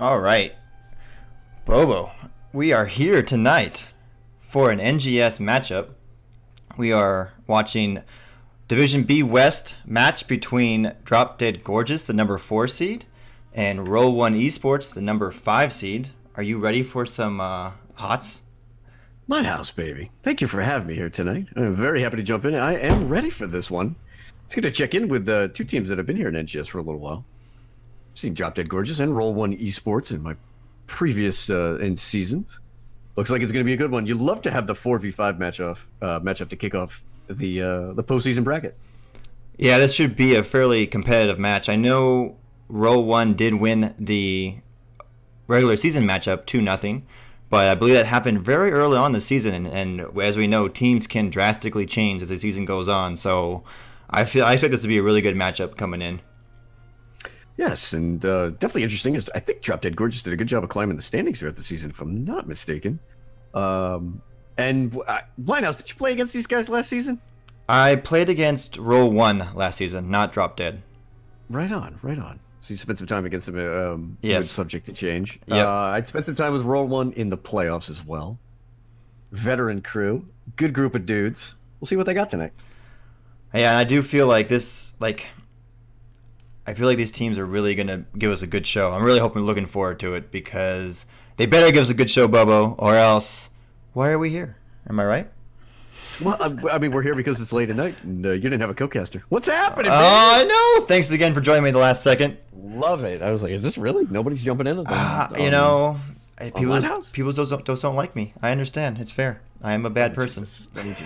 All right, Bobo, we are here tonight for an NGS matchup. We are watching Division B West match between Drop Dead Gorgeous, the number 4 seed, and Roll1 Esports, the number 5 seed. Are you ready for some hots? Lighthouse, baby. Thank you for having me here tonight. I'm very happy to jump in. I am ready for this one. It's good to check in with two teams that have been here in NGS for a little while. I've seen Drop Dead Gorgeous and Roll1 Esports in my previous in seasons. Looks like it's going to be a good one. You'd love to have the 4v5 matchup to kick off the postseason bracket. Yeah, this should be a fairly competitive match. I know Roll1 did win the regular season matchup 2-0, but I believe that happened very early on in the season, and as we know, teams can drastically change as the season goes on. So I expect this to be a really good matchup coming in. Yes, and definitely interesting. I think Drop Dead Gorgeous did a good job of climbing the standings throughout the season, if I'm not mistaken. And Lighthouse, did you play against these guys last season? I played against Roll1 last season, not Drop Dead. Right on, right on. So you spent some time against them, yes. Subject to change. Yep. I spent some time with Roll1 in the playoffs as well. Veteran crew, good group of dudes. We'll see what they got tonight. Yeah, and I do feel like I feel like these teams are really going to give us a good show. I'm really looking forward to it because they better give us a good show, Bobo, or else why are we here? Am I right? Well, I mean, we're here because it's late at night, and you didn't have a co-caster. What's happening, man? I know. Thanks again for joining me the last second. Love it. I was like, is this really? Nobody's jumping in? People don't like me. I understand. It's fair. I am a bad person.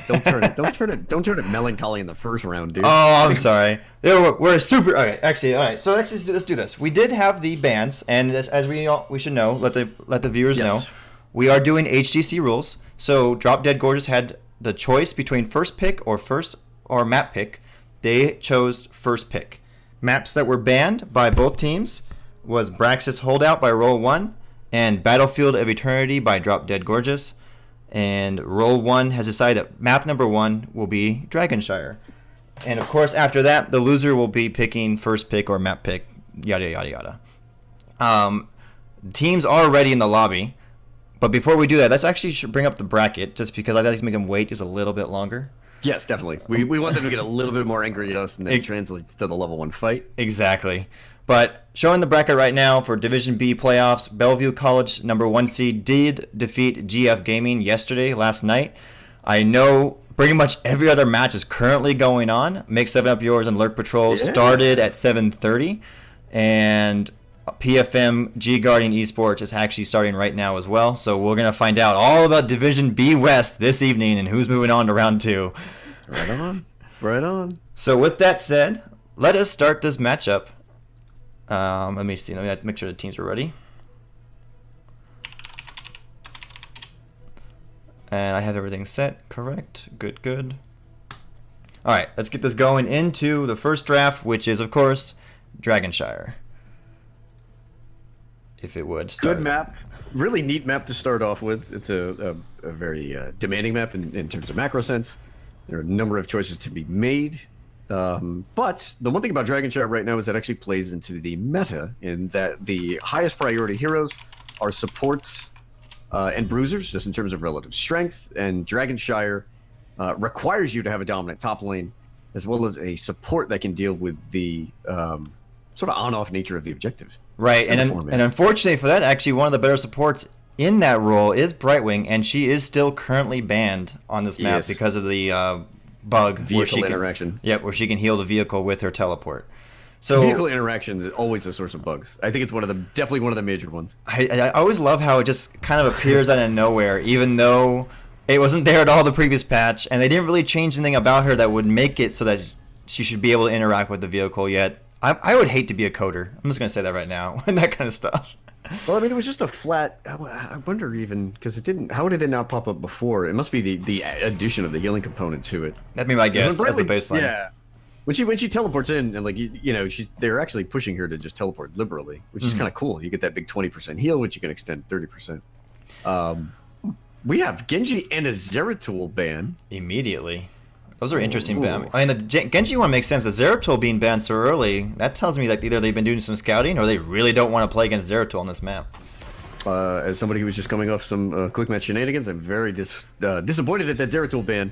Don't turn it melancholy in the first round, dude. Oh, I'm sorry. We're super. All right. So let's do this. We did have the bans, and as we should know, let the viewers know, we are doing HGC rules. So Drop Dead Gorgeous had the choice between first pick or map pick. They chose first pick. Maps that were banned by both teams was Braxis Holdout by Roll1 and Battlefield of Eternity by Drop Dead Gorgeous. And Roll1 has decided that map number 1 will be Dragonshire. And of course, after that, the loser will be picking first pick or map pick, yada, yada, yada. Teams are ready in the lobby. But before we do that, let's actually bring up the bracket, just because I'd like to make them wait just a little bit longer. Yes, definitely. We want them to get a little bit more angry at us, and then it translates to the level 1 fight. Exactly. But showing the bracket right now for Division B playoffs, Bellevue College, number 1 seed, did defeat GF Gaming last night. I know pretty much every other match is currently going on. Make 7 Up Yours and Lurk Patrol started at 7:30, and PFM G Guardian Esports is actually starting right now as well. So we're going to find out all about Division B West this evening and who's moving on to round 2. Right on. Right on. So with that said, let us start this matchup. Let me see. Let me make sure the teams are ready. And I have everything set. Correct. Good. All right, let's get this going into the first draft, which is, of course, Dragonshire. If it would start. Good map. Really neat map to start off with. It's a very demanding map in terms of macro sense. There are a number of choices to be made. But the one thing about Dragonshire right now is that it actually plays into the meta in that the highest priority heroes are supports and bruisers, just in terms of relative strength. And Dragonshire requires you to have a dominant top lane, as well as a support that can deal with the sort of on-off nature of the objective. Right, and unfortunately for that, actually one of the better supports in that role is Brightwing, and she is still currently banned on this map because of the bug vehicle interaction. Where she can heal the vehicle with her teleport. So vehicle interaction is always a source of bugs. I think it's definitely one of the major ones. I always love how it just kind of appears out of nowhere, even though it wasn't there at all the previous patch, and they didn't really change anything about her that would make it so that she should be able to interact with the vehicle yet. I would hate to be a coder. I'm just going to say that right now. And that kind of stuff. Well, I mean, it was just a flat... I wonder even... Because it didn't... How did it not pop up before? It must be the addition of the healing component to it. That'd be my guess as the baseline. Yeah. When she teleports in, and like, they're actually pushing her to just teleport liberally, which is kind of cool. You get that big 20% heal, which you can extend 30%. We have Genji and a Zeratul ban. Immediately. Those are interesting ban. I mean, the Genji one makes sense. The Zeratul being banned so early, that tells me like either they've been doing some scouting or they really don't want to play against Zeratul on this map. As somebody who was just coming off some quick match shenanigans, I'm very disappointed at that Zeratul ban.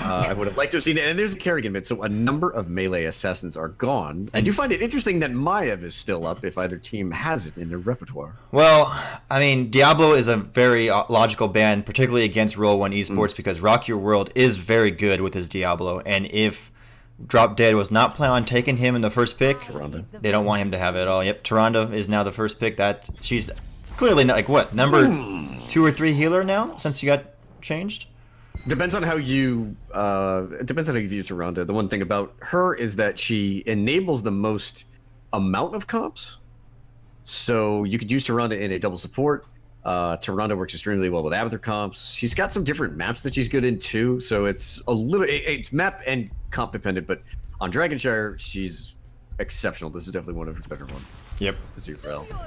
I would have liked to have seen it. And there's the Kerrigan mid, so a number of melee assassins are gone. I do find it interesting that Maiev is still up if either team has it in their repertoire. Well, I mean, Diablo is a very logical ban, particularly against Roll1 Esports, because Rock Your World is very good with his Diablo. And if Drop Dead was not planning on taking him in the first pick, Tyrande. They don't want him to have it at all. Yep, Tyrande is now the first pick. That she's clearly not, like what, number 2 or 3 healer now since you got changed? Depends on how you view Tyrande. The one thing about her is that she enables the most amount of comps. So you could use Tyrande in a double support. Tyrande works extremely well with Abathur comps. She's got some different maps that she's good in too. So it's a little it's map and comp dependent, but on Dragonshire she's exceptional. This is definitely one of her better ones. Yep.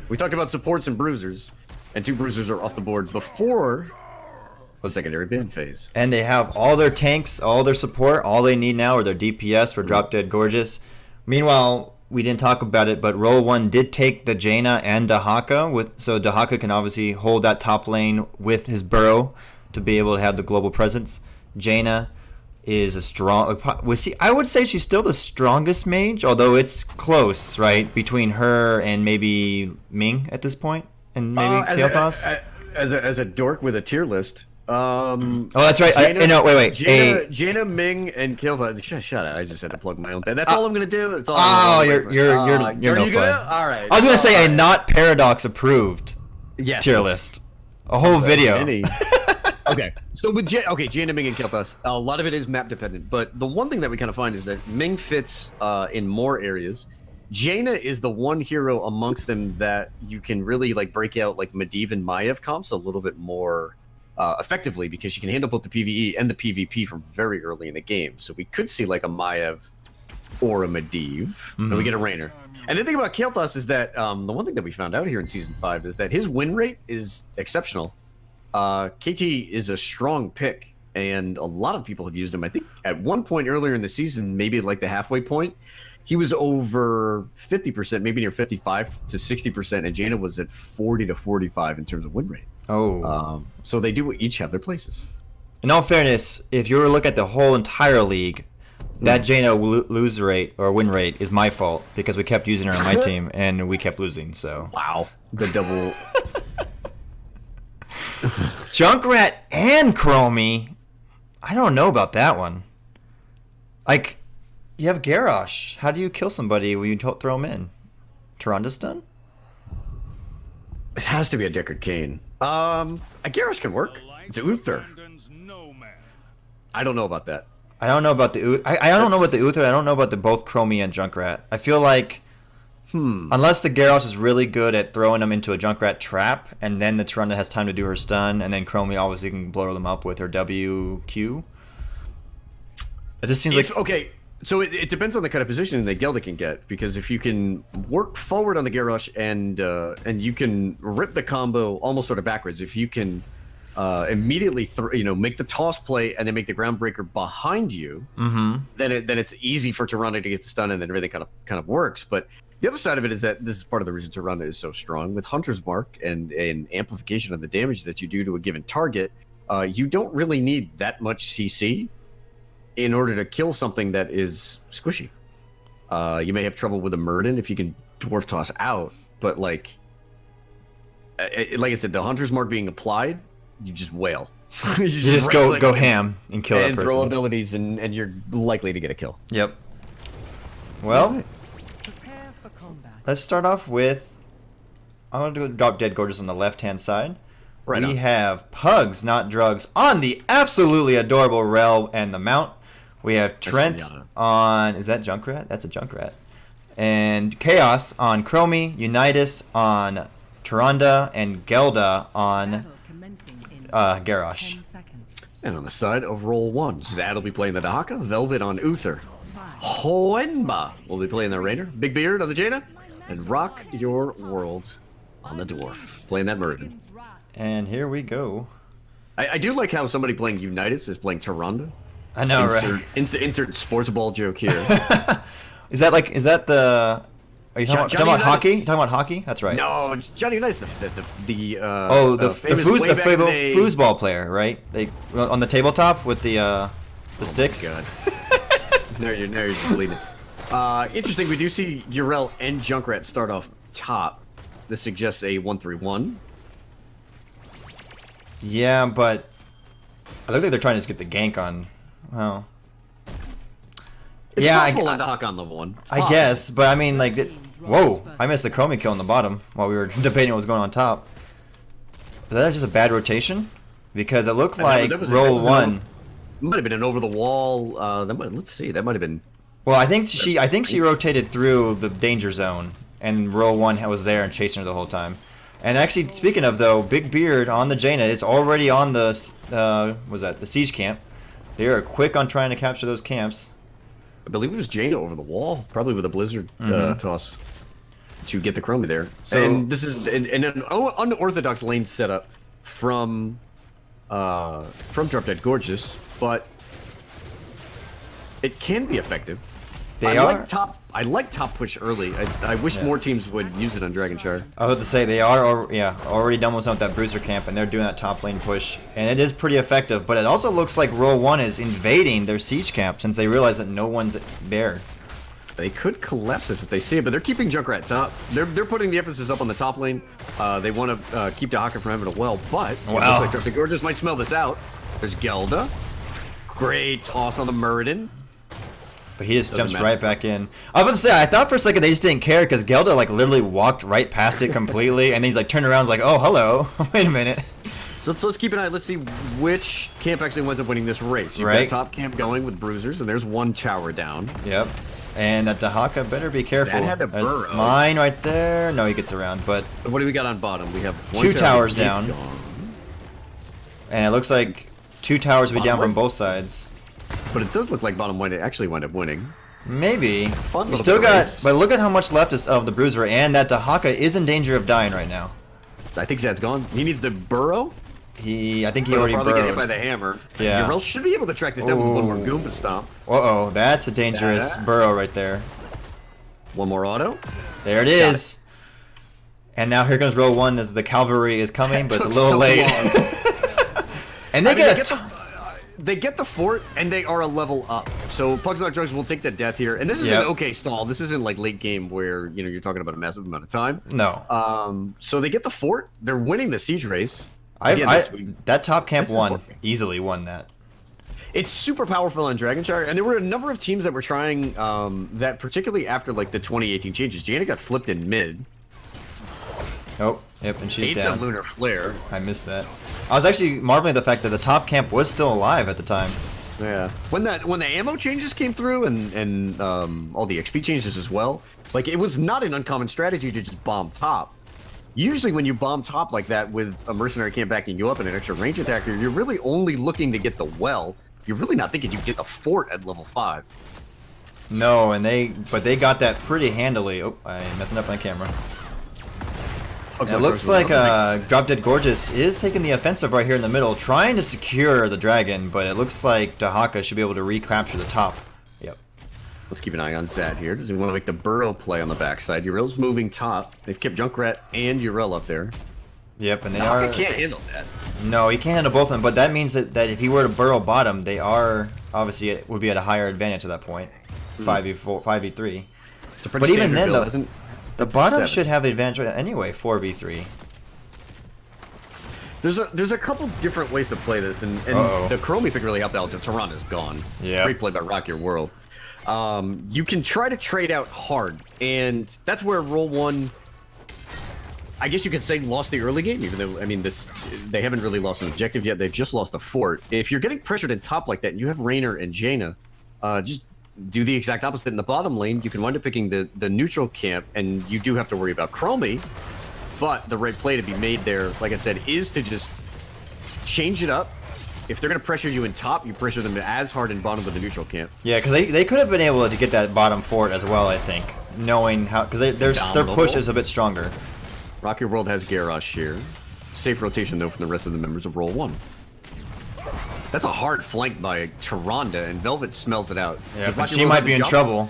We talked about supports and bruisers, and 2 bruisers are off the board before the secondary ban phase. And they have all their tanks, all their support. All they need now are their DPS for Drop Dead Gorgeous. Meanwhile, we didn't talk about it, but Roll1 did take the Jaina and Dahaka, so Dahaka can obviously hold that top lane with his burrow to be able to have the global presence. Jaina is a strong... I would say she's still the strongest mage, although it's close, right, between her and maybe Ming at this point, and maybe Kael'thas. As a dork with a tier list... oh, that's right. Jaina, wait. Jaina, Ming, and Kael'thas. Shut up! I just had to plug my own. That's all I'm gonna do. That's all. You're no fun. All right. I was gonna say a not Paradox approved tier list. A whole video. Okay. So with Jaina, Ming, and Kael'thas, a lot of it is map dependent. But the one thing that we kind of find is that Ming fits in more areas. Jaina is the one hero amongst them that you can really like break out like Medivh and Maiev comps a little bit more. Effectively, because she can handle both the PvE and the PvP from very early in the game. So we could see like a Maiev or a Medivh, and we get a Raynor. And the thing about Kael'thas is that the one thing that we found out here in Season 5 is that his win rate is exceptional. KT is a strong pick, and a lot of people have used him. I think at one point earlier in the season, maybe like the halfway point, he was over 50%, maybe near 55 to 60%, and Jaina was at 40 to 45 in terms of win rate. So they do each have their places. In all fairness, if you were to look at the whole entire league, that Jaina lose rate or win rate is my fault because we kept using her on my team and we kept losing. So wow, the double. Junkrat and Chromie, I don't know about that one. Like, you have Garrosh. How do you kill somebody when you throw him in? Tyrande stun? This has to be a Deckard Cain. A Garrosh can work. It's Uther. I don't know about that. I don't know about the I don't know about the Uther. I don't know about the both Chromie and Junkrat. I feel like unless the Garrosh is really good at throwing them into a Junkrat trap, and then the Tyrande has time to do her stun, and then Chromie obviously can blow them up with her WQ. It just seems like okay. So it depends on the kind of positioning that Gelda can get, because if you can work forward on the Garrosh and you can rip the combo almost sort of backwards, if you can immediately make the toss play and then make the groundbreaker behind you, then it's easy for Tyrande to get the stun, and then everything kind of works. But the other side of it is that this is part of the reason Tyrande is so strong with Hunter's Mark and an amplification of the damage that you do to a given target. You don't really need that much CC in order to kill something that is squishy. You may have trouble with a Murden if you can dwarf toss out, but like I said, the Hunter's Mark being applied, you just wail. you just go ham and kill that person. And throw abilities, and you're likely to get a kill. Yep. Well, let's start off with, I'm going to Drop Dead Gorgeous on the left-hand side. We have Pugs, Not Drugs on the absolutely adorable Rel and the Mount. We have Trent on... Is that Junkrat? That's a Junkrat. And Chaos on Chromie, Unitas on Tyrande, and Gelda on Garrosh. And on the side of Roll1, Zad will be playing the Dahaka, Velvet on Uther. Hoenba will be playing the Raynor, Big Beard on the Jaina, and Rock Your World on the Dwarf, playing that Murden. And here we go. I do like how somebody playing Unitas is playing Tyrande. I know, insert, right? insert sports ball joke here. Is that the? Are you talking about hockey? Unitas- You talking about hockey? That's right. No, Johnny Unitas the Oh, the famous foosball player, right? They on the tabletop with the sticks. God. Now you're bleeding. Interesting. We do see Urel and Junkrat start off top. This suggests a 1-3-1. Yeah, but I look like they're trying to just get the gank on. Well, It's yeah, possible to hock on level 1. I guess, but I mean, like, whoa! I missed the Chromie kill on the bottom while we were debating what was going on top. Was that just a bad rotation? Because it looked like Roll1. Might have been an over the wall. Let's see. That might have been. Well, I think she rotated through the danger zone, and Roll1 was there and chasing her the whole time. And actually, speaking of though, Big Beard on the Jaina is already on the the siege camp. They are quick on trying to capture those camps. I believe it was Jaina over the wall, probably with a blizzard toss to get the Chromie there. So, and this is an unorthodox lane setup from Drop Dead Gorgeous, but it can be effective. I like top push early. I wish more teams would use it on Dragonshire. I was about to say they are already done with that bruiser camp, and they're doing that top lane push, and it is pretty effective. But it also looks like Roll1 is invading their siege camp since they realize that no one's there. They could collapse it if they see it, but they're keeping Junkrat top. They're putting the emphasis up on the top lane. They want to keep Dahaka from having a well, but it looks like Drop Dead Gorgeous might smell this out. There's Gelda. Great toss on the Muradin. But he just jumps right back in. I was about to say, I thought for a second they just didn't care because Gelda like literally walked right past it completely, and he's like turned around, and was like, oh hello, wait a minute. So let's keep an eye. Let's see which camp actually winds up winning this race. You've got top camp going with bruisers, and there's one tower down. Yep. And that Dahaka better be careful. That had a burrow. Mine right there. No, he gets around. But what do we got on bottom? We have two towers down. And it looks like two towers will be down from both sides. But it does look like bottom might actually wind up winning. Maybe. Fun we still got, but look at how much left is of the bruiser, and that Dahaka is in danger of dying right now. I think Zad's gone. He needs to burrow. I think he already probably burrowed. Get hit by the hammer. Yeah. Urel should be able to track this down with one more Goomba stomp. Uh-oh, that's a dangerous burrow right there. One more auto. There it is. And now here comes Roll1 as the cavalry is coming, but it's a little late. And they get the fort, and they are a level up. So Pugs Not Drugs will take the death here, and this is an okay stall. This isn't like late game where you're talking about a massive amount of time. No. So they get the fort. They're winning the siege race. That top camp easily won that. It's super powerful on Dragonshire, and there were a number of teams that were trying that, particularly after like the 2018 changes. Jaina got flipped in mid. Oh, yep, and she's down. Lunar Flare. I missed that. I was actually marveling at the fact that the top camp was still alive at the time. Yeah. When the ammo changes came through and all the XP changes as well, like it was not an uncommon strategy to just bomb top. Usually when you bomb top like that with a mercenary camp backing you up and an extra range attacker, you're really only looking to get the well. You're really not thinking you get the fort at level 5. No, but they got that pretty handily. Oh, I'm messing up my camera. It looks like Drop Dead Gorgeous is taking the offensive right here in the middle, trying to secure the dragon, but it looks like Dahaka should be able to recapture the top. Yep. Let's keep an eye on Zad here. Does he want to make the burrow play on the backside? Urel's moving top. They've kept Junkrat and Urel up there. Yep, and Dahaka can't handle that. No, he can't handle both of them, but that means that if he were to burrow bottom, they are, obviously, it would be at a higher advantage at that point. 5v4, 5v3. But even then, though, the bottom should have the advantage anyway, 4v3. There's a couple different ways to play this, and the Chromie pick really helped out. Tyrant is gone. Yeah. Great play by Rock Your World. You can try to trade out hard, and that's where Roll1, I guess you could say, lost the early game, even though, I mean, they haven't really lost an objective yet. They've just lost a fort. If you're getting pressured in top like that, and you have Raynor and Jaina, just do the exact opposite in the bottom lane. You can wind up picking the neutral camp, and you do have to worry about Chromie. But the right play to be made there, like I said, is to just change it up. If they're going to pressure you in top, you pressure them as hard in bottom with the neutral camp. Yeah, because they could have been able to get that bottom fort as well, I think, knowing how, because their push is a bit stronger. Rock Your World has Garrosh here. Safe rotation, though, from the rest of the members of Roll1. That's a hard flank by Tyrande, and Velvet smells it out. Yeah, but she might be in trouble.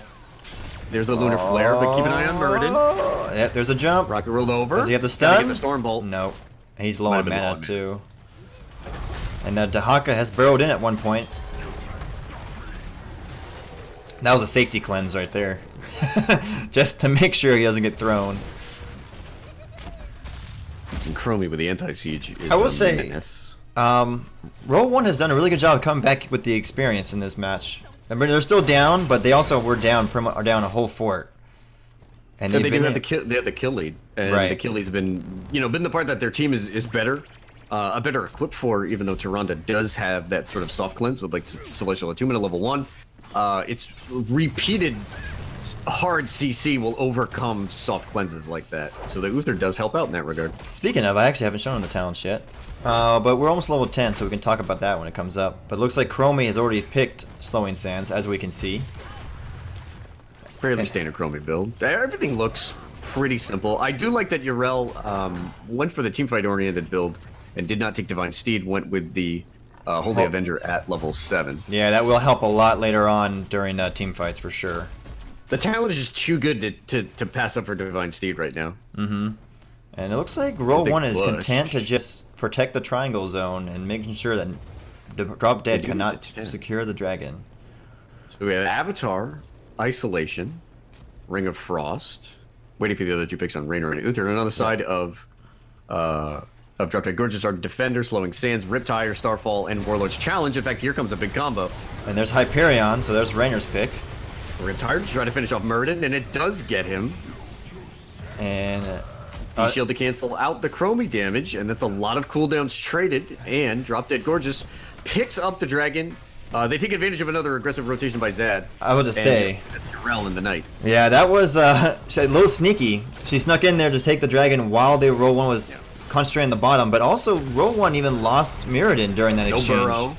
There's the Lunar Flare, but keep an eye on Murden. Yeah, there's a jump. Rocket rolled over. Does he have the stun? Get the Storm Bolt. No. He's low on mana, too. And Dahaka has burrowed in at one point. That was a safety cleanse right there. Just to make sure he doesn't get thrown. And Chromie with the anti-siege is I will say, menace. Roll1 has done a really good job of coming back with the experience in this match. I mean, they're still down, but they also were down a whole fort. And they do have the kill. They have the kill lead, and right. the kill lead's been the part that their team is better, a better equipped for. Even though Tyrande does have that sort of soft cleanse with like Celestial Attunement at level 1, it's repeated hard CC will overcome soft cleanses like that. So the Uther does help out in that regard. Speaking of, I actually haven't shown the talents yet. But we're almost level 10, so we can talk about that when it comes up. But it looks like Chromie has already picked Slowing Sands, as we can see. Fairly standard Chromie build. Everything looks pretty simple. I do like that Yrel went for the teamfight-oriented build and did not take Divine Steed, went with the Holy Avenger at level 7. Yeah, that will help a lot later on during team fights for sure. The talent is just too good to pass up for Divine Steed right now. Mm-hmm. And it looks like Roll1 is content to just protect the triangle zone and making sure that Drop Dead cannot secure the dragon. So we have Avatar, Isolation, Ring of Frost, waiting for the other 2 picks on Rainer and Uther. And on the side of Drop Dead Gorgeous are Defender, Slowing Sands, Riptire, Starfall, and Warlord's Challenge. In fact, here comes a big combo. And there's Hyperion, so there's Rainer's pick. Riptire to try to finish off Murden, and it does get him. And Shield to cancel out the Chromie damage, and that's a lot of cooldowns traded. And Drop Dead Gorgeous picks up the dragon. They take advantage of another aggressive rotation by Zad. I would just say that's Yrel in the night. Yeah, that was a little sneaky. She snuck in there to take the dragon while the Roll1 was concentrating the bottom, but also Roll1 even lost Mirrodin during that exchange. Burrow.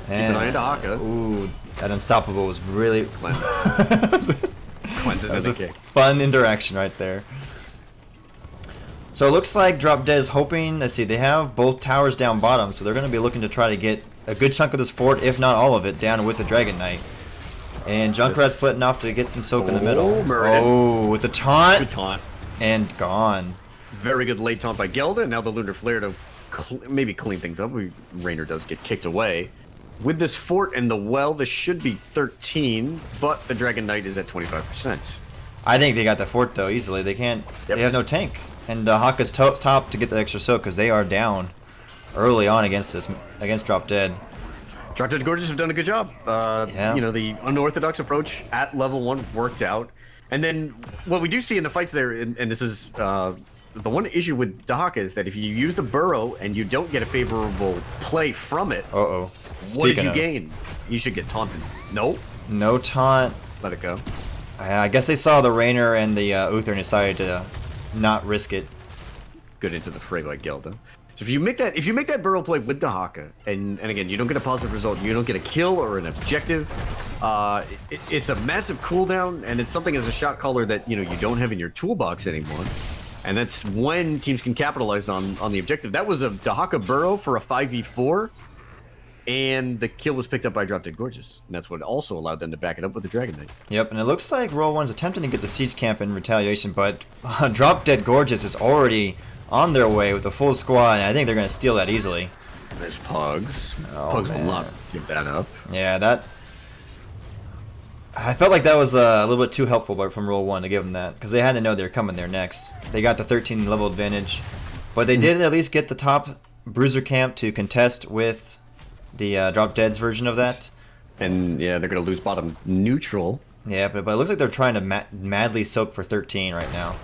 And, keep an eye on Dahaka. Ooh, that Unstoppable was really That was a fun interaction right there. So it looks like Drop Dead is hoping, let's see, they have both towers down bottom, so they're going to be looking to try to get a good chunk of this fort, if not all of it, down with the Dragon Knight. And Junkrat's splitting off to get some soak in the middle. Oh, with the taunt. Good taunt. And gone. Very good late taunt by Gelda. Now the Lunar Flare to maybe clean things up. Rainer does get kicked away. With this fort and the well, this should be 13, but the Dragon Knight is at 25%. I think they got the fort, though, easily. They can't. Yep. They have no tank. And Haka's top to get the extra soak because they are down early on against Drop Dead. Drop Dead Gorgeous have done a good job. Yeah. The unorthodox approach at level 1 worked out. And then what we do see in the fights there, and this is the one issue with Dahaka, is that if you use the burrow and you don't get a favorable play from it, what did you gain? You should get taunted. Nope. No taunt. Let it go. I guess they saw the Rainer and the Uther and decided to not risk it. Good into the fray by Gelda. So if you make that burrow play with Dahaka, and again, you don't get a positive result, you don't get a kill or an objective, it's a massive cooldown, and it's something as a shot caller that you don't have in your toolbox anymore. And that's when teams can capitalize on the objective. That was a Dahaka burrow for a 5v4, and the kill was picked up by Drop Dead Gorgeous. And that's what also allowed them to back it up with the Dragon Knight. Yep, and it looks like Roll1's attempting to get the siege camp in retaliation, but Drop Dead Gorgeous is already on their way with a full squad, and I think they're going to steal that easily. There's Pugs. Pugs will not give that up. Yeah, that... I felt like that was a little bit too helpful from Roll1 to give them that, because they had to know they were coming there next. They got the 13 level advantage, but they did at least get the top Bruiser camp to contest with the Drop Dead's version of that. And yeah, they're going to lose bottom neutral. Yeah, but it looks like they're trying to madly soak for 13 right now.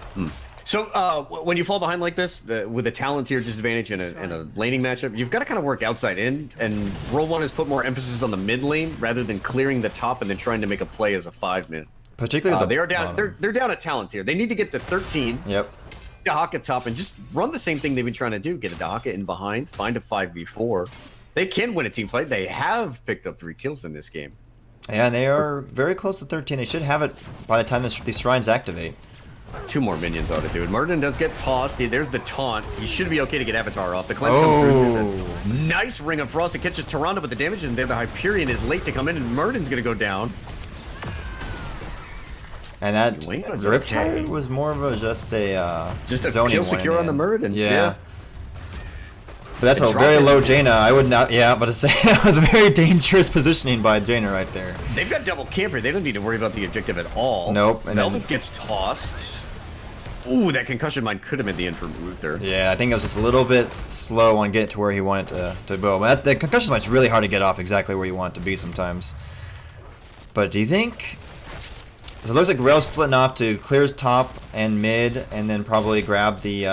So when you fall behind like this, with a Talontier disadvantage in a laning matchup, you've got to kind of work outside in, and Roll1 has put more emphasis on the mid lane rather than clearing the top and then trying to make a play as a 5-man. Particularly they are down. They're down a Talontier. They need to get to 13. Yep. Dahaka top and just run the same thing they've been trying to do. Get a Dahaka in behind, find a 5v4. They can win a team fight. They have picked up 3 kills in this game. Yeah, and they are very close to 13. They should have it by the time these shrines activate. 2 more minions ought to do it. Murden does get tossed. There's the taunt. He should be okay to get Avatar off. The cleanse comes through. Nice Ring of Frost that catches Toronto, but the damage isn't there. The Hyperion is late to come in, and Murden's going to go down. And that Wayne's Riptide okay. was more of a just a Kill one secure in on the end. Murden. Yeah. But that's And a very drop low in. Jaina. I would not. Yeah, but to say that was a very dangerous positioning by Jaina right there. They've got double camper. They don't need to worry about the objective at all. Nope, and Velvet then- gets tossed. Ooh, that concussion mine could have been the end for Ruther. Yeah, I think it was just a little bit slow on getting to where he wanted to go. But the concussion line's really hard to get off exactly where you want it to be sometimes. But do you think... So it looks like Rail's splitting off to clears top and mid, and then probably grab the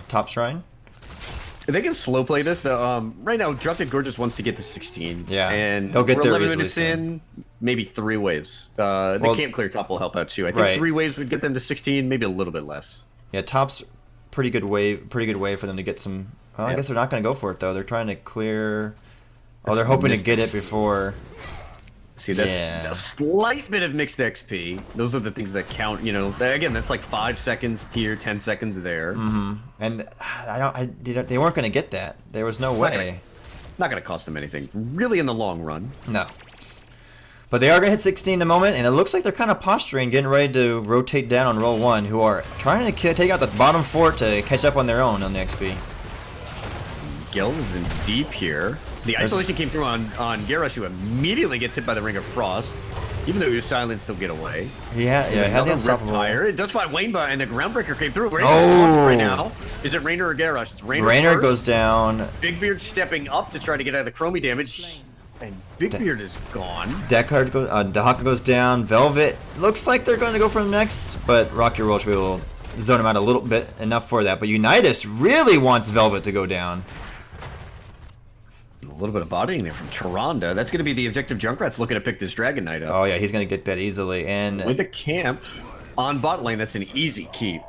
top shrine. They can slow play this. Right now, Drop Dead Gorgeous wants to get to 16. Yeah, and they'll get we're there 11 easily minutes soon. in, maybe 3 waves. The Well, camp clear top will help out too. I think right. 3 waves would get them to 16, maybe a little bit less. Yeah, top's pretty good way for them to get some... Well, I Yep. guess they're not going to go for it, though. They're trying to clear... Oh, they're hoping to get it before... See, that's Yeah. a slight bit of mixed XP. Those are the things that count, you know. Again, that's like 5 seconds here, 10 seconds there. Mm-hmm. And they weren't going to get that. There was no way. Not going to cost them anything, really, in the long run. No. But they are going to hit 16 in a moment, and it looks like they're kind of posturing, getting ready to rotate down on Roll1, who are trying to take out the bottom fort to catch up on their own on the XP. Gil is in deep here. The isolation came through on Garrosh, who immediately gets hit by the Ring of Frost. Even though he was silenced, he'll get away. Yeah, had the Another unstoppable. Riptire. It does find Wainba, and the Groundbreaker came through. Rainer's Oh. taunted right now. Is it Rainer or Garrosh? It's Rainer. Rainer first. goes down. Big Beard stepping up to try to get out of the Chromie damage. And Big Beard is gone. Deckard goes, Dahaka goes down. Velvet looks like they're going to go for him next, but Rocky Roll should be able to zone him out a little bit, enough for that. But Unitas really wants Velvet to go down. A little bit of bodying there from Tyrande. That's going to be the objective. Junkrat's looking to pick this Dragon Knight up. Oh yeah, he's going to get that easily. And With the camp on bot lane, that's an easy keep.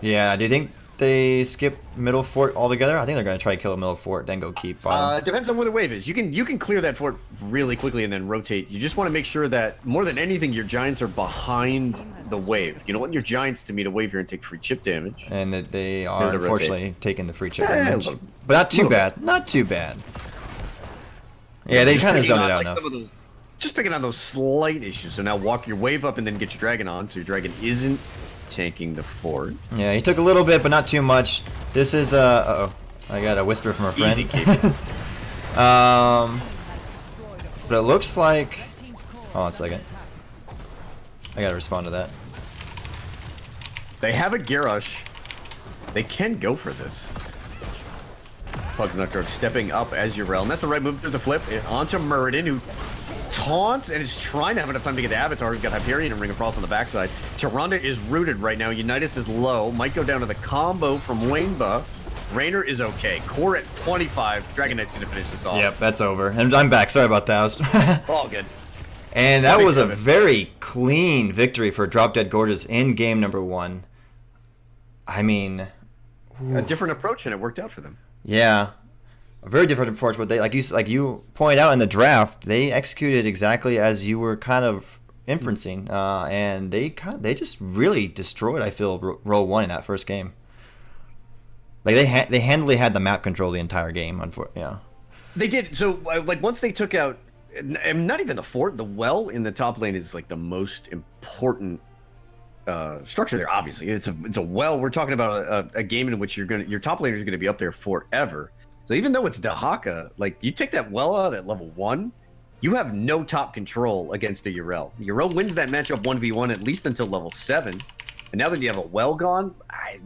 yeah, do you think they skip middle fort altogether? I think they're going to try to kill a middle fort, then go keep bottom. Depends on where the wave is. You can clear that fort really quickly and then rotate. You just want to make sure that more than anything, your giants are behind the wave. You don't want your giants to meet a wave here and take free chip damage. And that they are There's a rotate. unfortunately taking the free chip Yeah, damage. a little- But not too little bad. Not too bad. Yeah, they Just kind of picking zoned on, it out like, enough. some of those- just picking on those slight issues. So now walk your wave up and then get your dragon on. So your dragon isn't tanking the fort. Yeah, he took a little bit, but not too much. This is uh-oh. I got a whisper from a friend. Easy keep. But it looks like... Hold on a second. I gotta respond to that. They have a Garrosh. They can go for this. Pugs Nocturne stepping up as your realm. That's the right move. There's a flip onto Muradin, who taunts and is trying to have enough time to get the Avatar. He's got Hyperion and Ring of Frost on the backside. Tyrande is rooted right now. Unitas is low. Might go down to the combo from Wainba. Rainer is okay. Core at 25. Dragon Knight's going to finish this off. Yep, that's over. And I'm back. Sorry about that. All good. And that Big was a seven. very clean victory for Drop Dead Gorgeous in game number 1. I mean... A different approach, and it worked out for them. Yeah, a very different approach. But they, like you pointed out in the draft, they executed exactly as you were kind of inferencing, and they just really destroyed. I feel Roll1 in that first game. Like they handily had the map control the entire game. Yeah. They did. So, like, once they took out, and not even the fort, the well in the top lane is like the most important structure there. Obviously, it's a well. We're talking about a game in which your top laners are gonna be up there forever. So even though it's Dahaka, like, you take that well out at level 1, you have no top control against a Yrel. Yrel wins that matchup 1v1 at least until level 7, and now that you have a well gone,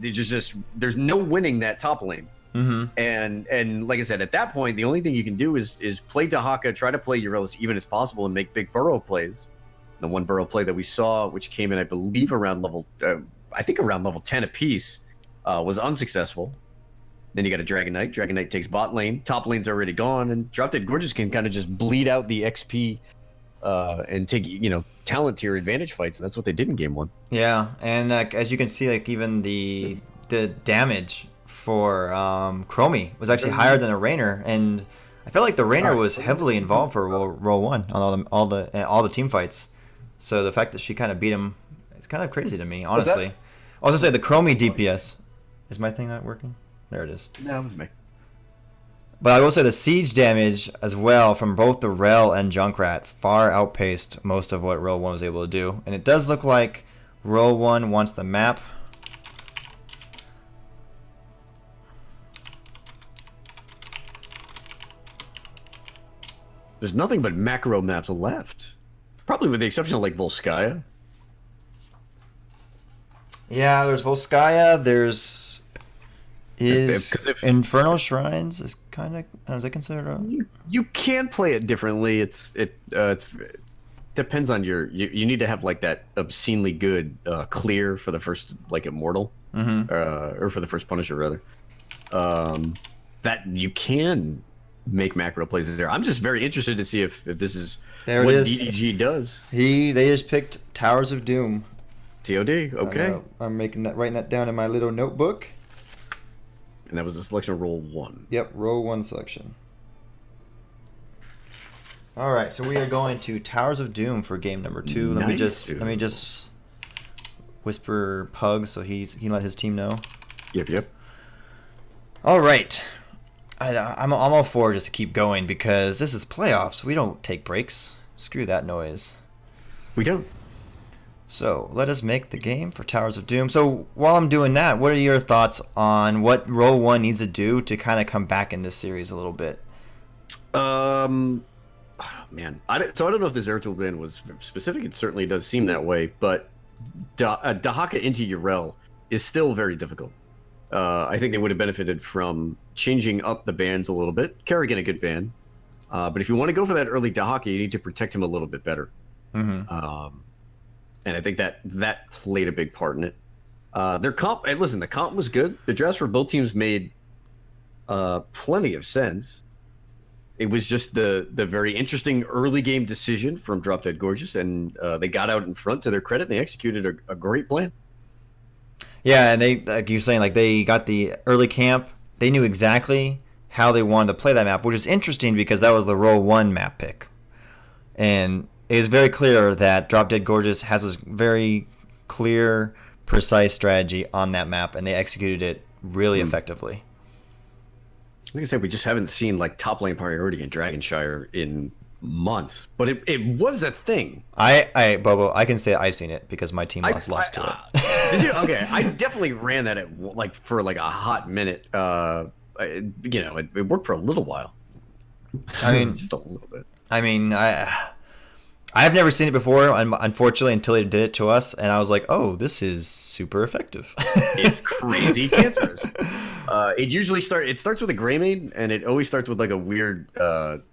there's no winning that top lane. Mm-hmm. And like I said, at that point, the only thing you can do is play Dahaka, try to play Yrel as even as possible, and make big burrow plays. The one burrow play that we saw, which came in, I believe, around level 10 apiece, was unsuccessful. Then you got a Dragon Knight. Dragon Knight takes bot lane. Top lane's already gone, and Drop Dead Gorgeous can kind of just bleed out the XP and take, talent tier advantage fights, and that's what they did in game 1. Yeah, and as you can see, like even the damage for Chromie was actually higher than a Rainer, and I felt like the Rainer was heavily involved for Roll1 on all the team fights. So the fact that she kind of beat him, it's kind of crazy to me, honestly. I was gonna say the Chromie DPS. Is my thing not working? There it is. No, it was me. But I will say the siege damage as well from both the Rel and Junkrat far outpaced most of what Roll1 was able to do. And it does look like Roll1 wants the map. There's nothing but macro maps left. Probably with the exception of like Volskaya. Yeah, there's Volskaya, there's If Infernal Shrines is kind of, is that considered a... you can play it differently. It depends on you need to have like that obscenely good clear for the first like Immortal, or for the first Punisher rather. That you can make macro plays there. I'm just very interested to see if this is There what it is. DDG does. They just picked Towers of Doom. TOD, okay. I'm writing that down in my little notebook. And that was a selection of Roll1. Yep, Roll1 selection. All right, so we are going to Towers of Doom for game number 2. Let me just whisper Pug so he let his team know. Yep. All right. I'm all for just to keep going because this is playoffs. We don't take breaks. Screw that noise. We don't. So let us make the game for Towers of Doom. So while I'm doing that, what are your thoughts on what Roll1 needs to do to kind of come back in this series a little bit? Man, so I don't know if this air tool ban was specific. It certainly does seem that way, but Dahaka into Urel is still very difficult. I think they would have benefited from changing up the bans a little bit. Kerrigan, a good ban. But if you want to go for that early Dahaka, you need to protect him a little bit better. And I think that played a big part in it. Their comp, and listen, the comp was good. The drafts for both teams made plenty of sense. It was just the very interesting early game decision from Drop Dead Gorgeous, and they got out in front to their credit, and they executed a great plan. Yeah, and they, like you're saying, like they got the early camp. They knew exactly how they wanted to play that map, which is interesting because that was the Roll1 map pick. And it is very clear that Drop Dead Gorgeous has a very clear, precise strategy on that map, and they executed it really effectively. Like I said, we just haven't seen like top lane priority in Dragonshire in months, but it was a thing. Bobo, I can say I've seen it because my team lost to it. Did you? Okay, I definitely ran that at like for like a hot minute. It worked for a little while. I mean, just a little bit. I mean, I've never seen it before, unfortunately, until they did it to us, and I was like, "Oh, this is super effective." It's crazy cancerous. It starts with a Greymane, and it always starts with like a weird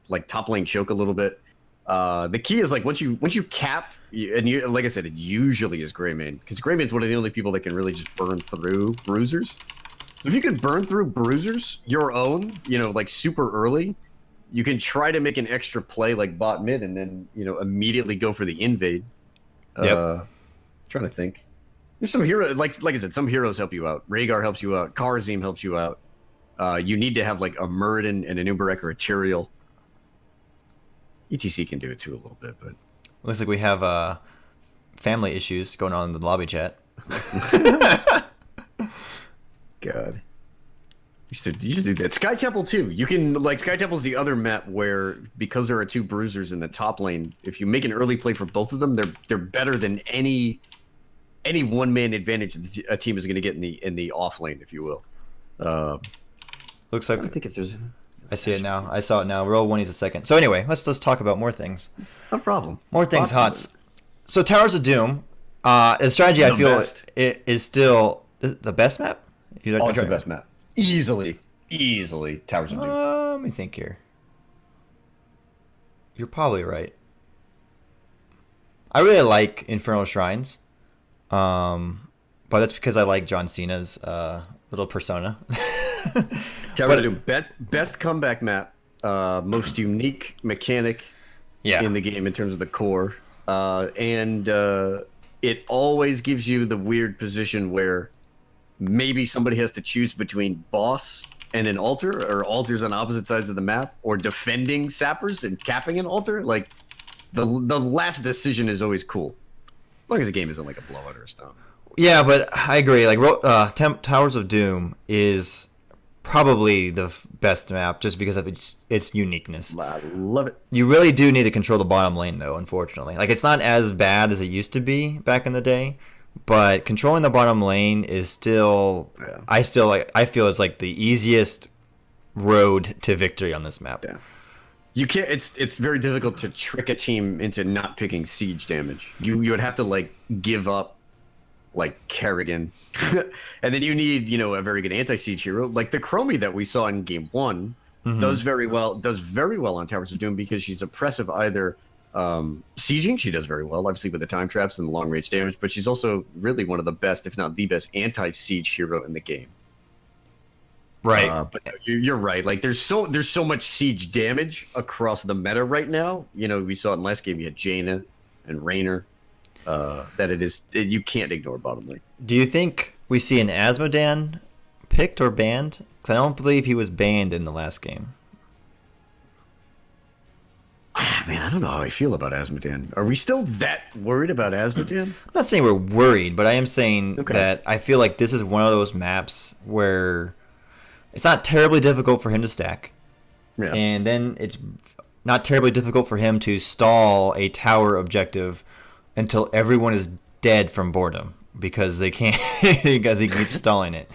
like top lane choke a little bit. The key is like once you cap, like I said, it usually is Greymane, because Greymane's one of the only people that can really just burn through bruisers. So if you can burn through bruisers your own, like super early, you can try to make an extra play like bot mid, and then immediately go for the invade. Trying to think. There's some hero, like I said, some heroes help you out. Rhaegar helps you out. Kharazim helps you out. You need to have like a Muradin and an Uberek or a Tyrael. ETC can do it too a little bit, but looks like we have family issues going on in the lobby chat. God. You should do that. Sky Temple too. You can Sky Temple's the other map where, because there are two bruisers in the top lane, if you make an early play for both of them, they're better than any one man advantage a team is going to get in the off lane, if you will. Looks like I think if there's. I see it now. I saw it now. Roll1 needs a second. So anyway, let's talk about more things. No problem. More things, Hots. So Towers of Doom, the strategy I feel it is still the best map. It's the best map. Easily Towers of Doom. Let me think here. You're probably right. I really like Infernal Shrines, but that's because I like John Cena's little persona. Towers of Doom, best comeback map, most unique mechanic in the game in terms of the core, and it always gives you the weird position where maybe somebody has to choose between boss and an altar, or altars on opposite sides of the map, or defending sappers and capping an altar. Like the last decision is always cool, as long as the game isn't like a blowout or a stone. Yeah, but I agree. Like Towers of Doom is probably the best map just because of its uniqueness. I love it. You really do need to control the bottom lane, though, unfortunately. Like, it's not as bad as it used to be back in the day, but controlling the bottom lane is still, Yeah. I feel it's like the easiest road to victory on this map. Yeah. You can't. It's very difficult to trick a team into not picking siege damage. You would have to like give up, like Kerrigan, and then you need a very good anti-siege hero like the Chromie that we saw in game 1. Does very well on Towers of Doom because she's oppressive either sieging. She does very well, obviously with the time traps and the long range damage, but she's also really one of the best, if not the best, anti-siege hero in the game. Right. But you're right. Like there's so much siege damage across the meta right now. We saw it in last game. You had Jaina and Raynor. That you can't ignore bottom lane. Do you think we see an Asmodan picked or banned? Because I don't believe he was banned in the last game. Man, I don't know how I feel about Asmodan. Are we still that worried about Asmodan? I'm not saying we're worried, but I am saying Okay. that I feel like this is one of those maps where it's not terribly difficult for him to stack. Yeah. And then it's not terribly difficult for him to stall a tower objective until everyone is dead from boredom because they can't because he keeps stalling it.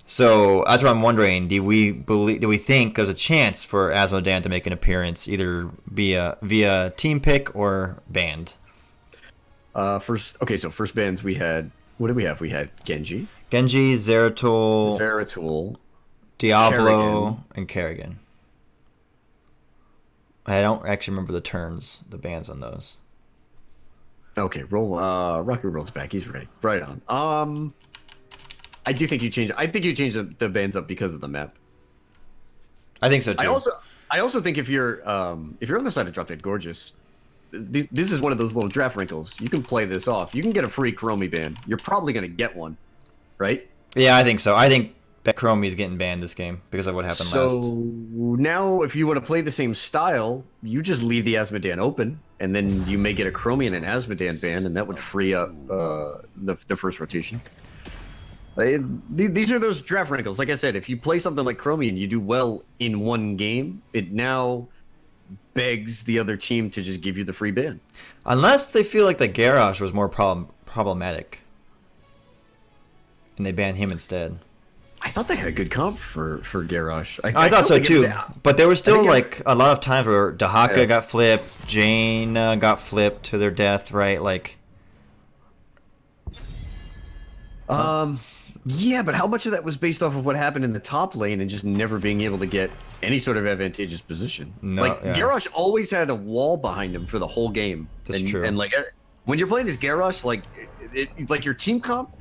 So that's what I'm wondering. Do we think there's a chance for Asmodan to make an appearance either via team pick or banned? First bans we had. What did we have? We had Genji, Zeratul, Diablo, and Kerrigan. I don't actually remember the bans on those. Okay, Rocky World's back. He's ready. Right on. I do think you changed. I think you changed the bans up because of the map. I think so too. I also think if you're on the side of Drop Dead Gorgeous, this is one of those little draft wrinkles. You can play this off. You can get a free Chromie ban. You're probably gonna get one, right? Yeah, I think so. I think that Chromie is getting banned this game because of what happened last. So now, if you want to play the same style, you just leave the Asmodan open, and then you may get a Chromie and an Asmodan ban, and that would free up the first rotation. These are those draft wrinkles. Like I said, if you play something like Chromie and you do well in one game, it now begs the other team to just give you the free ban. Unless they feel like the Garrosh was more problematic, and they ban him instead. I thought they had a good comp for Garrosh. I thought so too, but there was still like a lot of times where Dahaka got flipped, Jane got flipped to their death, right? Like, yeah, but how much of that was based off of what happened in the top lane and just never being able to get any sort of advantageous position? Garrosh always had a wall behind him for the whole game. That's true. And like when you're playing as Garrosh, like like your team comp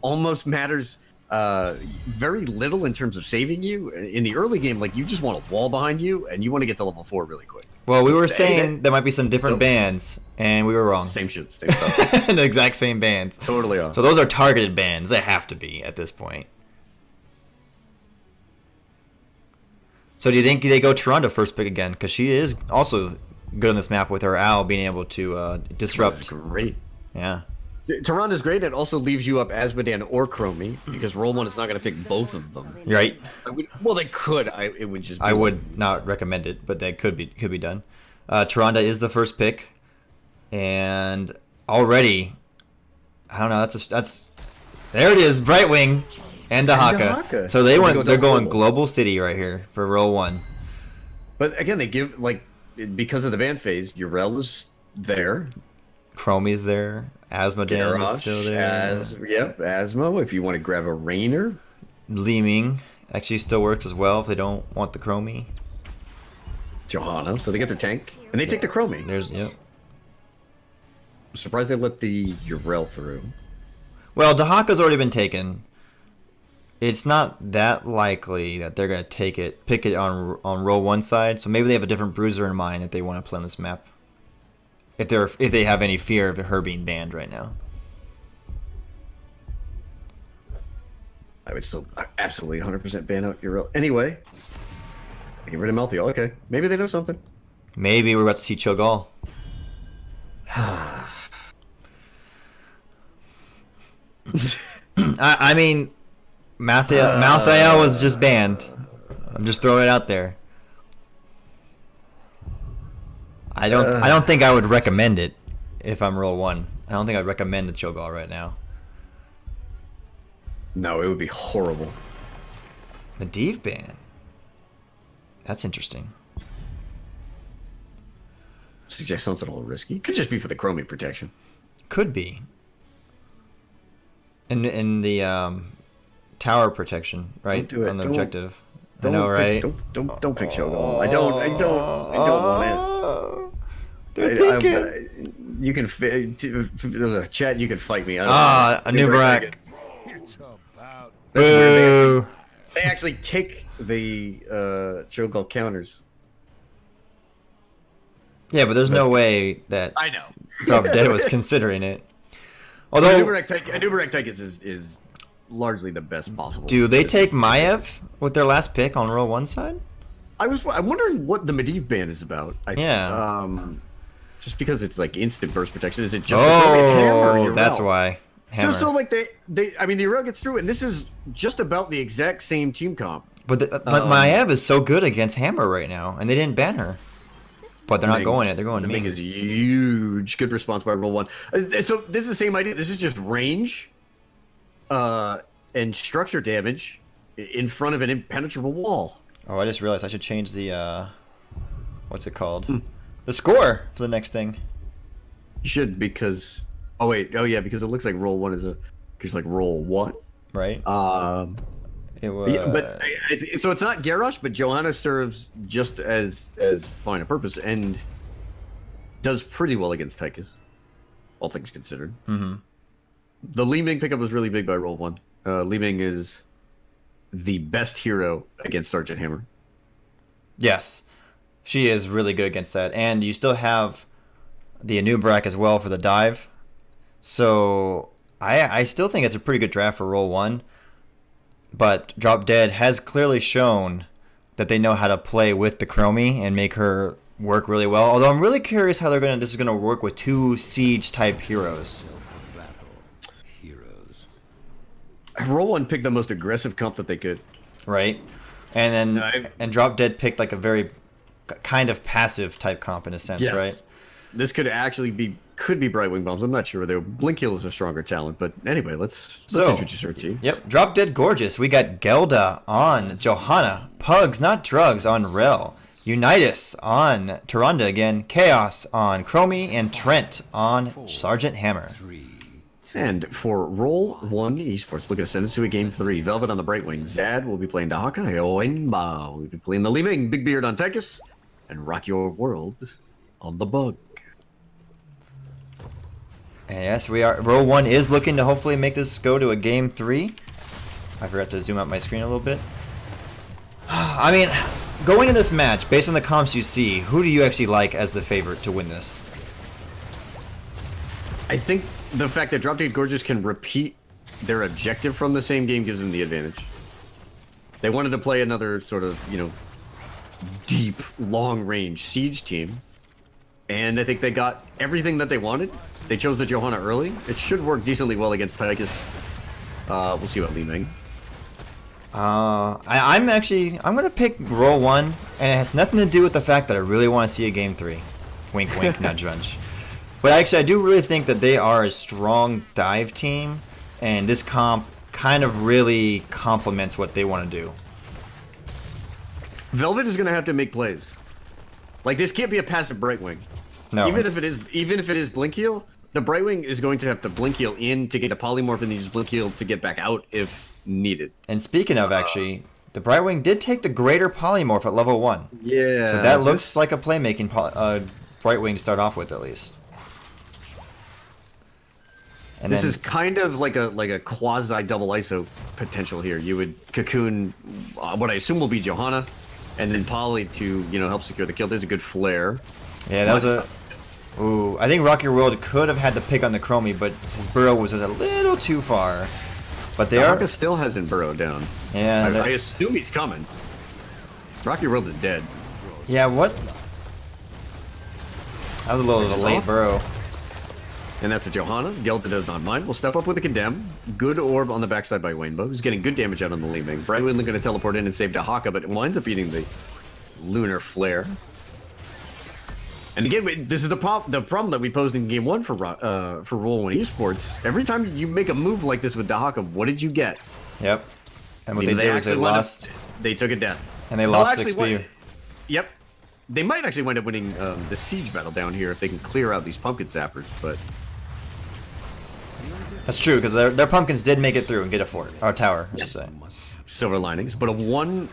almost matters very little in terms of saving you. In the early game, like you just want a wall behind you and you want to get to level 4 really quick. Well, we were saying there might be some different bans, and we were wrong. Same shit, same stuff. The exact same bans. Totally off. So those are targeted bans. They have to be at this point. So do you think they go Tyrande first pick again? Because she is also good on this map with her Owl being able to disrupt. Great. Yeah. Tyranda's great. It also leaves you up Asmodan or Chromie because Roll1 is not going to pick both of them. Right. Well, they could. It would just. I would not recommend it, but that could be done. Tyrande is the first pick, and already, I don't know. That's there it is. Brightwing and Dahaka. So they're going global city right here for Roll1. But again, they give because of the ban phase. Urel is there. Chromie's there. Asmodan is still there. Asmo. If you want to grab a Raynor. Leeming actually still works as well if they don't want the Chromie. Johanna. So they get their tank. And they take the Chromie. Yep. I'm surprised they let the Urel through. Well, Dahaka's already been taken. It's not that likely that they're going to pick it on Roll1 side. So maybe they have a different bruiser in mind that they want to play on this map. If they have any fear of her being banned right now. I would still absolutely 100% ban out Urel. Anyway, get rid of Melthiel. Okay, maybe they know something. Maybe we're about to see Cho'Gall. I mean, Malthael was just banned. I'm just throwing it out there. I don't think I would recommend it if I'm Roll1. I don't think I'd recommend the Cho'Gall right now. No, it would be horrible. Medivh ban. That's interesting. Suggest something a little risky. Could just be for the chromie protection. Could be. In the tower protection, right? Don't do it. On the Don't- objective. I Don't know, pick- right? Don't pick Cho'Gall. I don't want it. You can chat. You can fight me. A new Brack. Boo. Boo. They actually take the Cho'Gall counters. Yeah, but there's no way that I know. Drop Dead was considering it. A Although, Nubarak Tychus is largely the best possible. do they take Maiev with their last pick on Roll1 side? I'm wondering what the Medivh ban is about. Yeah. Just because it's like instant burst protection, is it just it's hammer? Oh, that's why. Hammer. So like the Aurel gets through, and this is just about the exact same team comp. But Maiev is so good against Hammer right now, and they didn't ban her. But they're not going it. They're going the Ming. Ming is huge. Good response by Roll1. So this is the same idea. This is just range, and structure damage in front of an impenetrable wall. Oh, I just realized I should change the what's it called? The score for the next thing. You should because because it looks like Roll1 is because like Roll1. Right. It was. Yeah, but so it's not Garrosh, but Johanna serves just as fine a purpose and does pretty well against Tychus, all things considered. Mm-hmm. The Li Ming pickup was really big by Roll1. Li Ming is the best hero against Sergeant Hammer. Yes, she is really good against that, and you still have the Anub'arak as well for the dive. So I still think it's a pretty good draft for Roll1. But Drop Dead has clearly shown that they know how to play with the Chromie and make her work really well. Although I'm really curious how this is gonna work with two siege type heroes. Roll1 picked the most aggressive comp that they could. Right? And then Drop Dead picked like a very kind of passive type comp in a sense, Yes. right? This could actually be Brightwing Bombs. I'm not sure. Blink Heal is a stronger talent, but anyway, let's introduce our team. Yep, Drop Dead Gorgeous. We got Gelda on Johanna, Pugs Not Drugs on Rel, Unitas on Tyrande again, Chaos on Chromie, and Trent on Sergeant Hammer. And for Roll1 Esports, looking to send it to a game 3. Velvet on the Brightwing. Zad will be playing Dahaka. Oenba will be playing the Li Ming. Big Beard on Tychus. And Rock Your World on the Bug. And yes, we are. Roll1 is looking to hopefully make this go to a game 3. I forgot to zoom out my screen a little bit. I mean, going into this match, based on the comps you see, who do you actually like as the favorite to win this? I think the fact that Drop Dead Gorgeous can repeat their objective from the same game gives them the advantage. They wanted to play another sort of, deep, long-range siege team. And I think they got everything that they wanted. They chose the Johanna early. It should work decently well against Tychus. We'll see about Li Ming. I'm gonna pick Roll1, and it has nothing to do with the fact that I really want to see a game 3. Wink, wink, nudge, nudge. But actually, I do really think that they are a strong dive team, and this comp kind of really complements what they want to do. Velvet is going to have to make plays. Like, this can't be a passive Brightwing. No. Even if it is Blink Heal, the Brightwing is going to have to Blink Heal in to get a Polymorph and use Blink Heal to get back out if needed. And speaking of, actually, the Brightwing did take the Greater Polymorph at level 1. Yeah. So that looks like a playmaking Brightwing to start off with, at least. And this then, is kind of like a quasi double ISO potential here. You would cocoon what I assume will be Johanna, and then Poly to help secure the kill. There's a good flare. yeah, that was a. Ooh, I think Rock Your World could have had the pick on the Chromie, but his burrow was a little too far. But they Dahaka still hasn't burrowed down. Yeah, I assume he's coming. Rock Your World is dead. Yeah, what? That was a little of a late burrow. And that's a Johanna. Gelda does not mind. We'll step up with a Condemn. Good orb on the backside by Wainbow, who's getting good damage out on the Li Ming. Brightwing going to teleport in and save Dahaka, but it winds up eating the Lunar Flare. And again, this is the problem that we posed in Game 1 for Roll1 Esports. Every time you make a move like this with Dahaka, what did you get? Yep. And what they did was they lost. They took a death. And they lost 6 speed. Yep. They might actually wind up winning the siege battle down here if they can clear out these pumpkin zappers, but... That's true, because their pumpkins did make it through and get a fort, or a tower, I should say. Silver linings, but they're one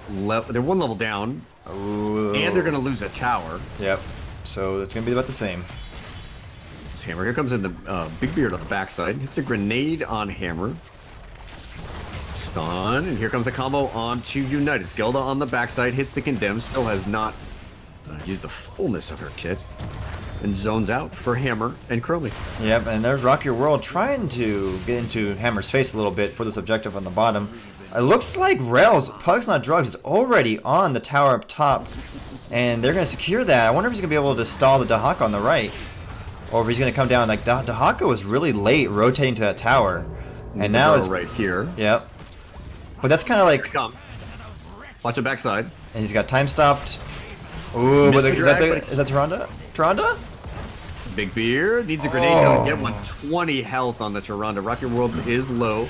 level down, Ooh. and they're going to lose a tower. Yep. So it's going to be about the same. This Hammer, here comes in the Big Beard on the backside. Hits the grenade on Hammer. Stun, and here comes the combo on to United. Gelda on the backside, hits the Condemn, still has not used the fullness of her kit. And zones out for Hammer and Chromie. Yep, and there's Rock Your World trying to get into Hammer's face a little bit for this objective on the bottom. It looks like Rails, Pugs Not Drugs, is already on the tower up top. And they're going to secure that. I wonder if he's going to be able to stall the Dahaka on the right. Or if he's going to come down. Like, Dahaka was really late rotating to that tower. And now it's... right here. Yep. But that's kind of like... Watch the backside. And he's got time stopped. Ooh, but is that Tyrande? Tyrande? Big Beard needs a grenade. Doesn't get 120 health on the Tyrande. Rock Your World is low.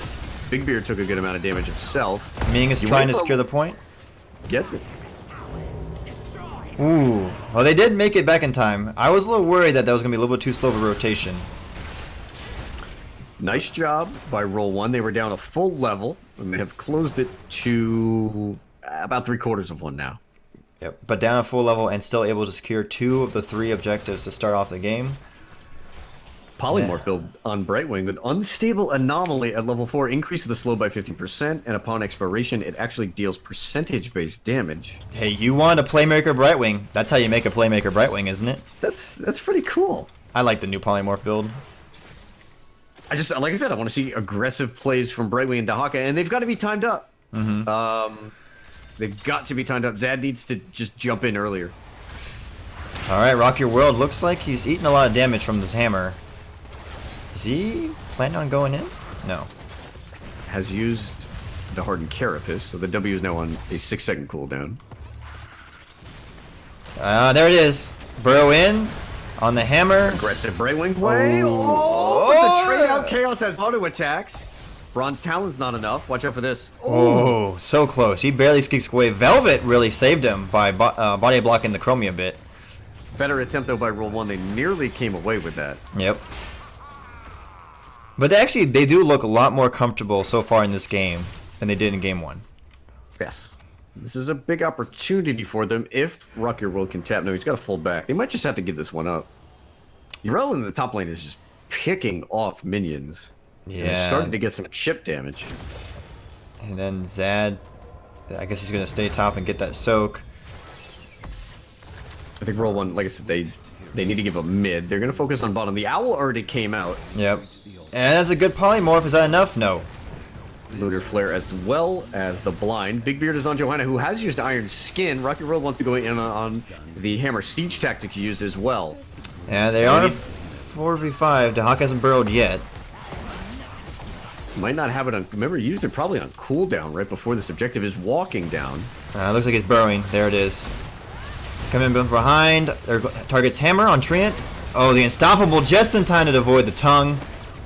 Big Beard took a good amount of damage himself. Ming is trying to secure the point. Gets it. Ooh. Well, they did make it back in time. I was a little worried that was going to be a little bit too slow of a rotation. Nice job by Roll1. They were down a full level, and they have closed it to about 3/4 of one now. Yep, but down a full level and still able to secure 2 of the 3 objectives to start off the game. Polymorph build on Brightwing with Unstable Anomaly at level 4 increases the slow by 50%, and upon expiration, it actually deals percentage-based damage. Hey, you want a Playmaker Brightwing. That's how you make a Playmaker Brightwing, isn't it? That's pretty cool. I like the new Polymorph build. Like I said, I want to see aggressive plays from Brightwing and Dahaka, and they've got to be timed up. Mm-hmm. They've got to be timed up. Zad needs to just jump in earlier. All right, Rock Your World. Looks like he's eating a lot of damage from this hammer. Is he planning on going in? No. Has used the Hardened Carapace, so the W is now on a 6-second cooldown. There it is. Burrow in on the hammer. Aggressive Brightwing play. Oh, but the trade out Chaos has auto attacks. Bronze Talon's not enough. Watch out for this. Oh, so close. He barely squeaks away. Velvet really saved him by body blocking the Chromie a bit. Better attempt, though, by Roll1. They nearly came away with that. Yep. But actually, they do look a lot more comfortable so far in this game than they did in Game 1. Yes. This is a big opportunity for them if Rock Your World can tap. No, he's got to full back. They might just have to give this one up. Urel in the top lane is just picking off minions. Yeah. And he's starting to get some chip damage. And then Zad, I guess he's going to stay top and get that soak. I think Roll1, like I said, they need to give a mid. They're going to focus on bottom. The Owl already came out. Yep. And that's a good polymorph. Is that enough? No. Lunar Flare as well as the Blind. Big Beard is on Johanna, who has used Iron Skin. Rocky World wants to go in on the Hammer Siege tactic used as well. Yeah, they are 4v5. Dahaka hasn't burrowed yet. Might not have it on... Remember, he used it probably on cooldown right before this objective is walking down. Looks like he's burrowing. There it is. Coming in from behind. There targets Hammer on Treant. Oh, the Unstoppable just in time to avoid the tongue.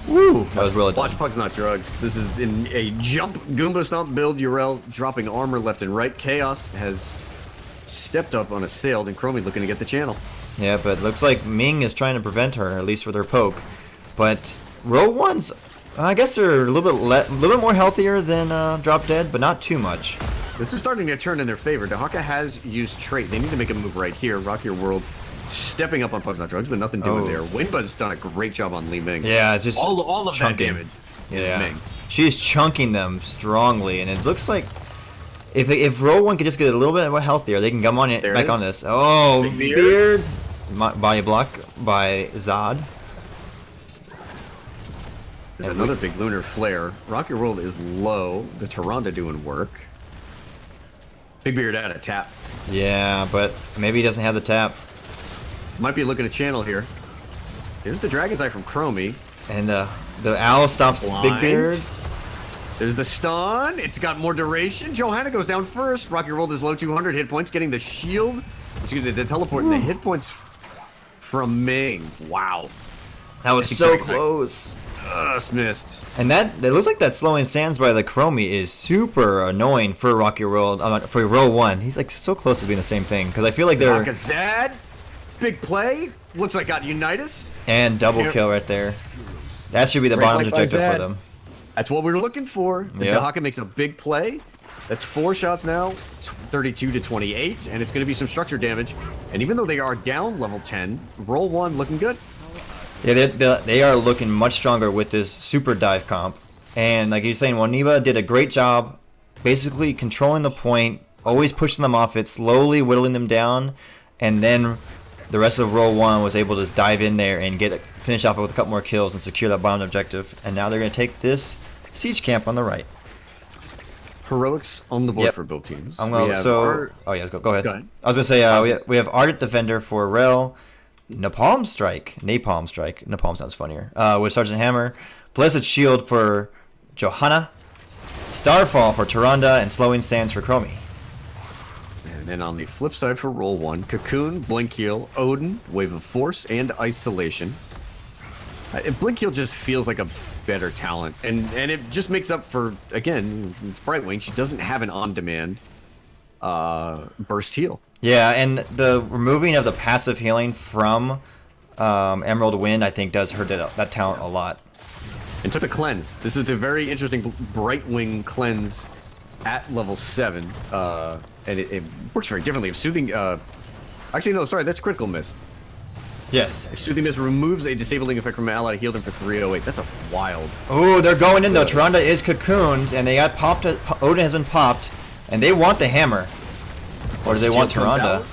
Woo! That was really Watch Pugs Not Drugs. This is in a jump Goomba Stomp build. Urel dropping armor left and right. Chaos has stepped up on a sailed, and Chromie looking to get the channel. Yeah, but looks like Ming is trying to prevent her, at least with her poke. But Roll1's, I guess they're a little bit more healthier than Drop Dead, but not too much. This is starting to turn in their favor. Dahaka has used trait. They need to make a move right here. Rock Your World stepping up on Pugs Not Drugs, but nothing doing there. Windbud's done a great job on Li Ming. Yeah, just all of chunking. that damage. Yeah, Ming. She's chunking them strongly, and it looks like if Roll1 could just get a little bit more healthier, they can come on it back on this. Oh, Big Beard. Body block by Zod. There's another big Lunar Flare. Rock Your World is low. The Tyrande doing work. Big Beard out of tap. Yeah, but maybe he doesn't have the tap. Might be looking at channel here. There's the Dragon's Eye from Chromie. And the owl stops Blind. Big Beard. There's the stun. It's got more duration. Johanna goes down first. Rocky rolled his low 200 hit points, getting the shield. Excuse me, the teleport and the hit points from Ming. Wow. That was so close. Just missed. And it looks like that slowing sands by the Chromie is super annoying for Rocky Roll, for Roll1. He's like so close to being the same thing because I feel like they're Zad, big play. Looks like got Unitas. And double kill right there. That should be the bottom objective for them. That's what we were looking for. The Dahaka makes a big play. That's 4 shots now, 32 to 28, and it's going to be some structure damage. And even though they are down level 10, Roll1 looking good. Yeah, they are looking much stronger with this super dive comp. And like you're saying, Waniba did a great job basically controlling the point, always pushing them off it, slowly whittling them down, and then the rest of Roll1 was able to dive in there and finish off with a couple more kills and secure that bottom objective. And now they're going to take this siege camp on the right. Heroics on the board for both teams. Oh yeah, let's go ahead. Go ahead. I was gonna say we have Ardent Defender for Rel, Napalm Strike. Napalm sounds funnier. With Sergeant Hammer, Blessed Shield for Johanna, Starfall for Tyrande, and Slowing Sands for Chromie. And then on the flip side for Roll1, Cocoon, Blink Heal, Odin, Wave of Force, and Isolation. Blink Heal just feels like a better talent, and it just makes up for, again, it's Brightwing. She doesn't have an on-demand burst heal. Yeah, and the removing of the passive healing from Emerald Wind, I think, does hurt that talent a lot. And took the cleanse. This is the very interesting Brightwing cleanse at level 7, and it works very differently. If soothing, actually no, sorry, that's critical mist. Yes. If Soothing Mist removes a disabling effect from an ally, heal them for 308. That's a wild. Oh, they're going in though. Tyrande is cocooned, and they got popped. Odin has been popped, and they want the hammer. Or do they want Tyrande?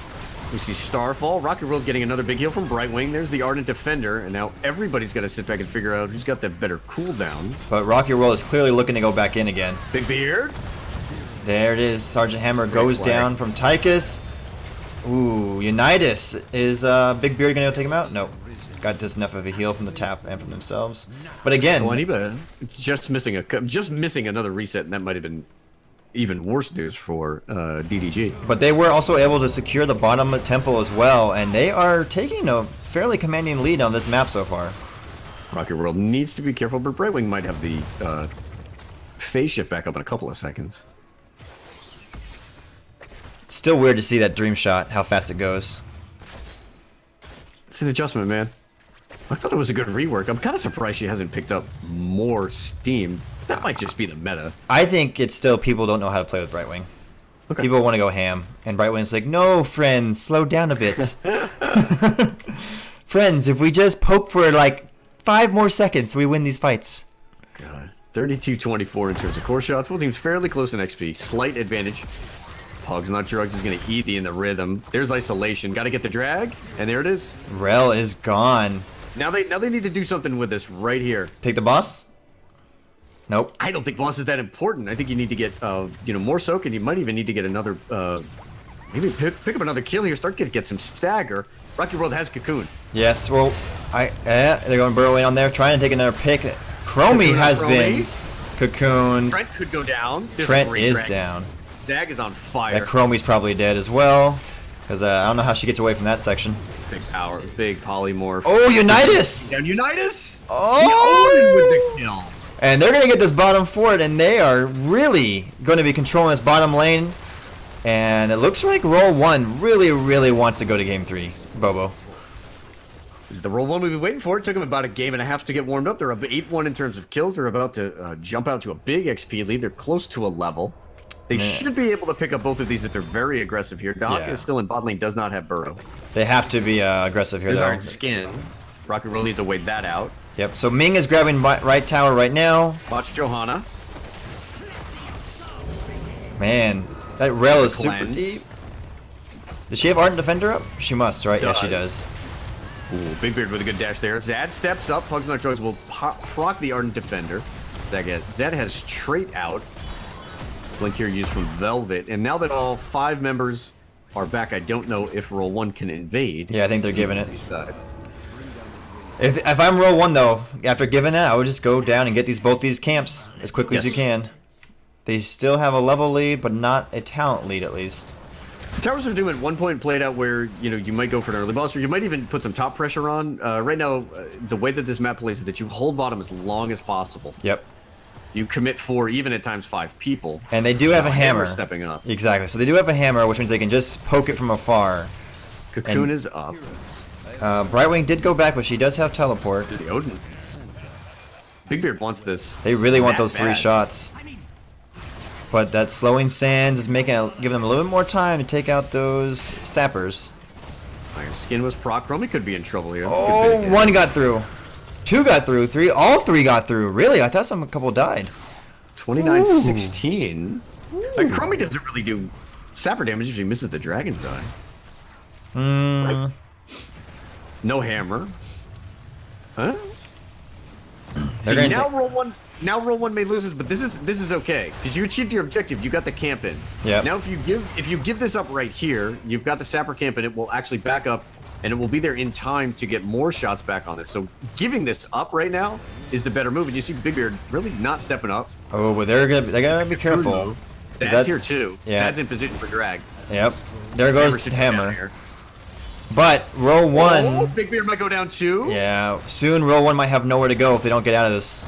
We see Starfall. Rocket World getting another big heal from Brightwing. There's the Ardent Defender, and now everybody's got to sit back and figure out who's got the better cooldowns. But Rocky World is clearly looking to go back in again. Big Beard. There it is. Sergeant Hammer goes down from Tychus. Ooh, Unitas. Is Big Beard going to take him out? Nope. Got just enough of a heal from the tap and from themselves. But again... just missing another reset, and that might have been even worse news for DDG. But they were also able to secure the bottom temple as well, and they are taking a fairly commanding lead on this map so far. Rocket World needs to be careful, but Brightwing might have the phase shift back up in a couple of seconds. Still weird to see that dream shot, how fast it goes. It's an adjustment, man. I thought it was a good rework. I'm kind of surprised she hasn't picked up more steam. That might just be the meta. I think it's still people don't know how to play with Brightwing. Okay. People want to go ham, and Brightwing's like, no, friends, slow down a bit. Friends, if we just poke for like 5 more seconds, we win these fights. God. 32-24 in terms of core shots. Both teams fairly close in XP. Slight advantage. Pugs Not Drugs is going to eat in the rhythm. There's Isolation. Got to get the drag, and there it is. Rel is gone. Now they need to do something with this right here. Take the boss? Nope. I don't think boss is that important. I think you need to get more soak, and you might even need to get another maybe pick up another kill here. Start to get some stagger. Rocky World has Cocoon. Yes. Well, they're going to burrow in on there, trying to take another pick. Chromie has been cocooned. Trent could go down. Trent is down. Zag is on fire. That Chromie's probably dead as well, because I don't know how she gets away from that section. Big power, big polymorph. Oh, Unitas! Down Unitas! Oh! With the kill. And they're going to get this bottom fort, and they are really going to be controlling this bottom lane. And it looks like Roll1 really, really wants to go to Game 3, Bobo. This is the Roll1 we've been waiting for. It took them about a game and a half to get warmed up. They're up 8-1 in terms of kills. They're about to jump out to a big XP lead. They're close to a level. They should be able to pick up both of these if they're very aggressive here. Doc is still in bot lane, does not have Burrow. They have to be aggressive here, There's though. Iron Skin. Rocket World needs to wait that out. Yep, so Ming is grabbing right tower right now. Watch Johanna. Man, that Rel is super deep. Does she have Ardent Defender up? She must, right? Yes, she does. Ooh, Big Beard with a good dash there. Zad steps up. Pugs Not Drugs will proc the Ardent Defender. Zad has trait out. Blink here used from Velvet. And now that all 5 members are back, I don't know if Roll1 can invade. Yeah, I think they're giving it. If I'm roll 1 though, after giving that, I would just go down and get both these camps as quickly as you can. They still have a level lead, but not a talent lead at least. Towers are doing at one point played out where you might go for an early boss, or you might even put some top pressure on. Right now, the way that this map plays is that you hold bottom as long as possible. Yep. You commit 4, even at times 5 people. And they do have a hammer. Stepping up. Exactly. So they do have a hammer, which means they can just poke it from afar. Cocoon is up. Brightwing did go back, but she does have teleport. The Odin. Big Beard wants this. They really want those 3 shots. But that slowing sands is giving them a little bit more time to take out those sappers. Iron Skin was proc. Romy could be in trouble here. Oh, 1 got through. 2 got through. 3. All 3 got through. Really? I thought a couple died. 29-16. Like, Chromie doesn't really do sapper damage if he misses the Dragon's Eye. Like, no hammer. Huh? See, now roll one may loses, but this is okay because you achieved your objective. You got the camp in. Yeah. Now if you give this up right here, you've got the sapper camp, and it will actually back up, and it will be there in time to get more shots back on this. So giving this up right now is the better move. And you see Big Beard really not stepping up. Oh, but they gotta be careful. That's here too. Yeah. That's in position for drag. Yep. There goes the hammer. But roll 1. Oh, Big Beard might go down too. Yeah. Soon roll 1 might have nowhere to go if they don't get out of this.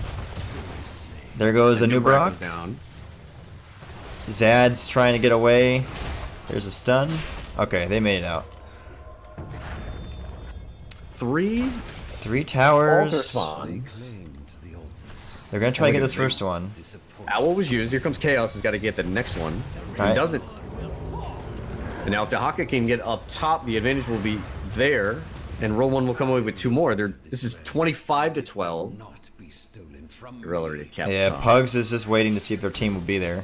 There goes a new Brock. Down. Zad's trying to get away. There's a stun. Okay, they made it out. 3 towers. Altar They're gonna try to get this first one. Owl was used. Here comes Chaos. Has got to get the next one. He Right. doesn't. And now if Dahaka can get up top, the advantage will be there, and roll 1 will come away with 2 more. This is 25-12. Yeah, Pugs is just waiting to see if their team will be there.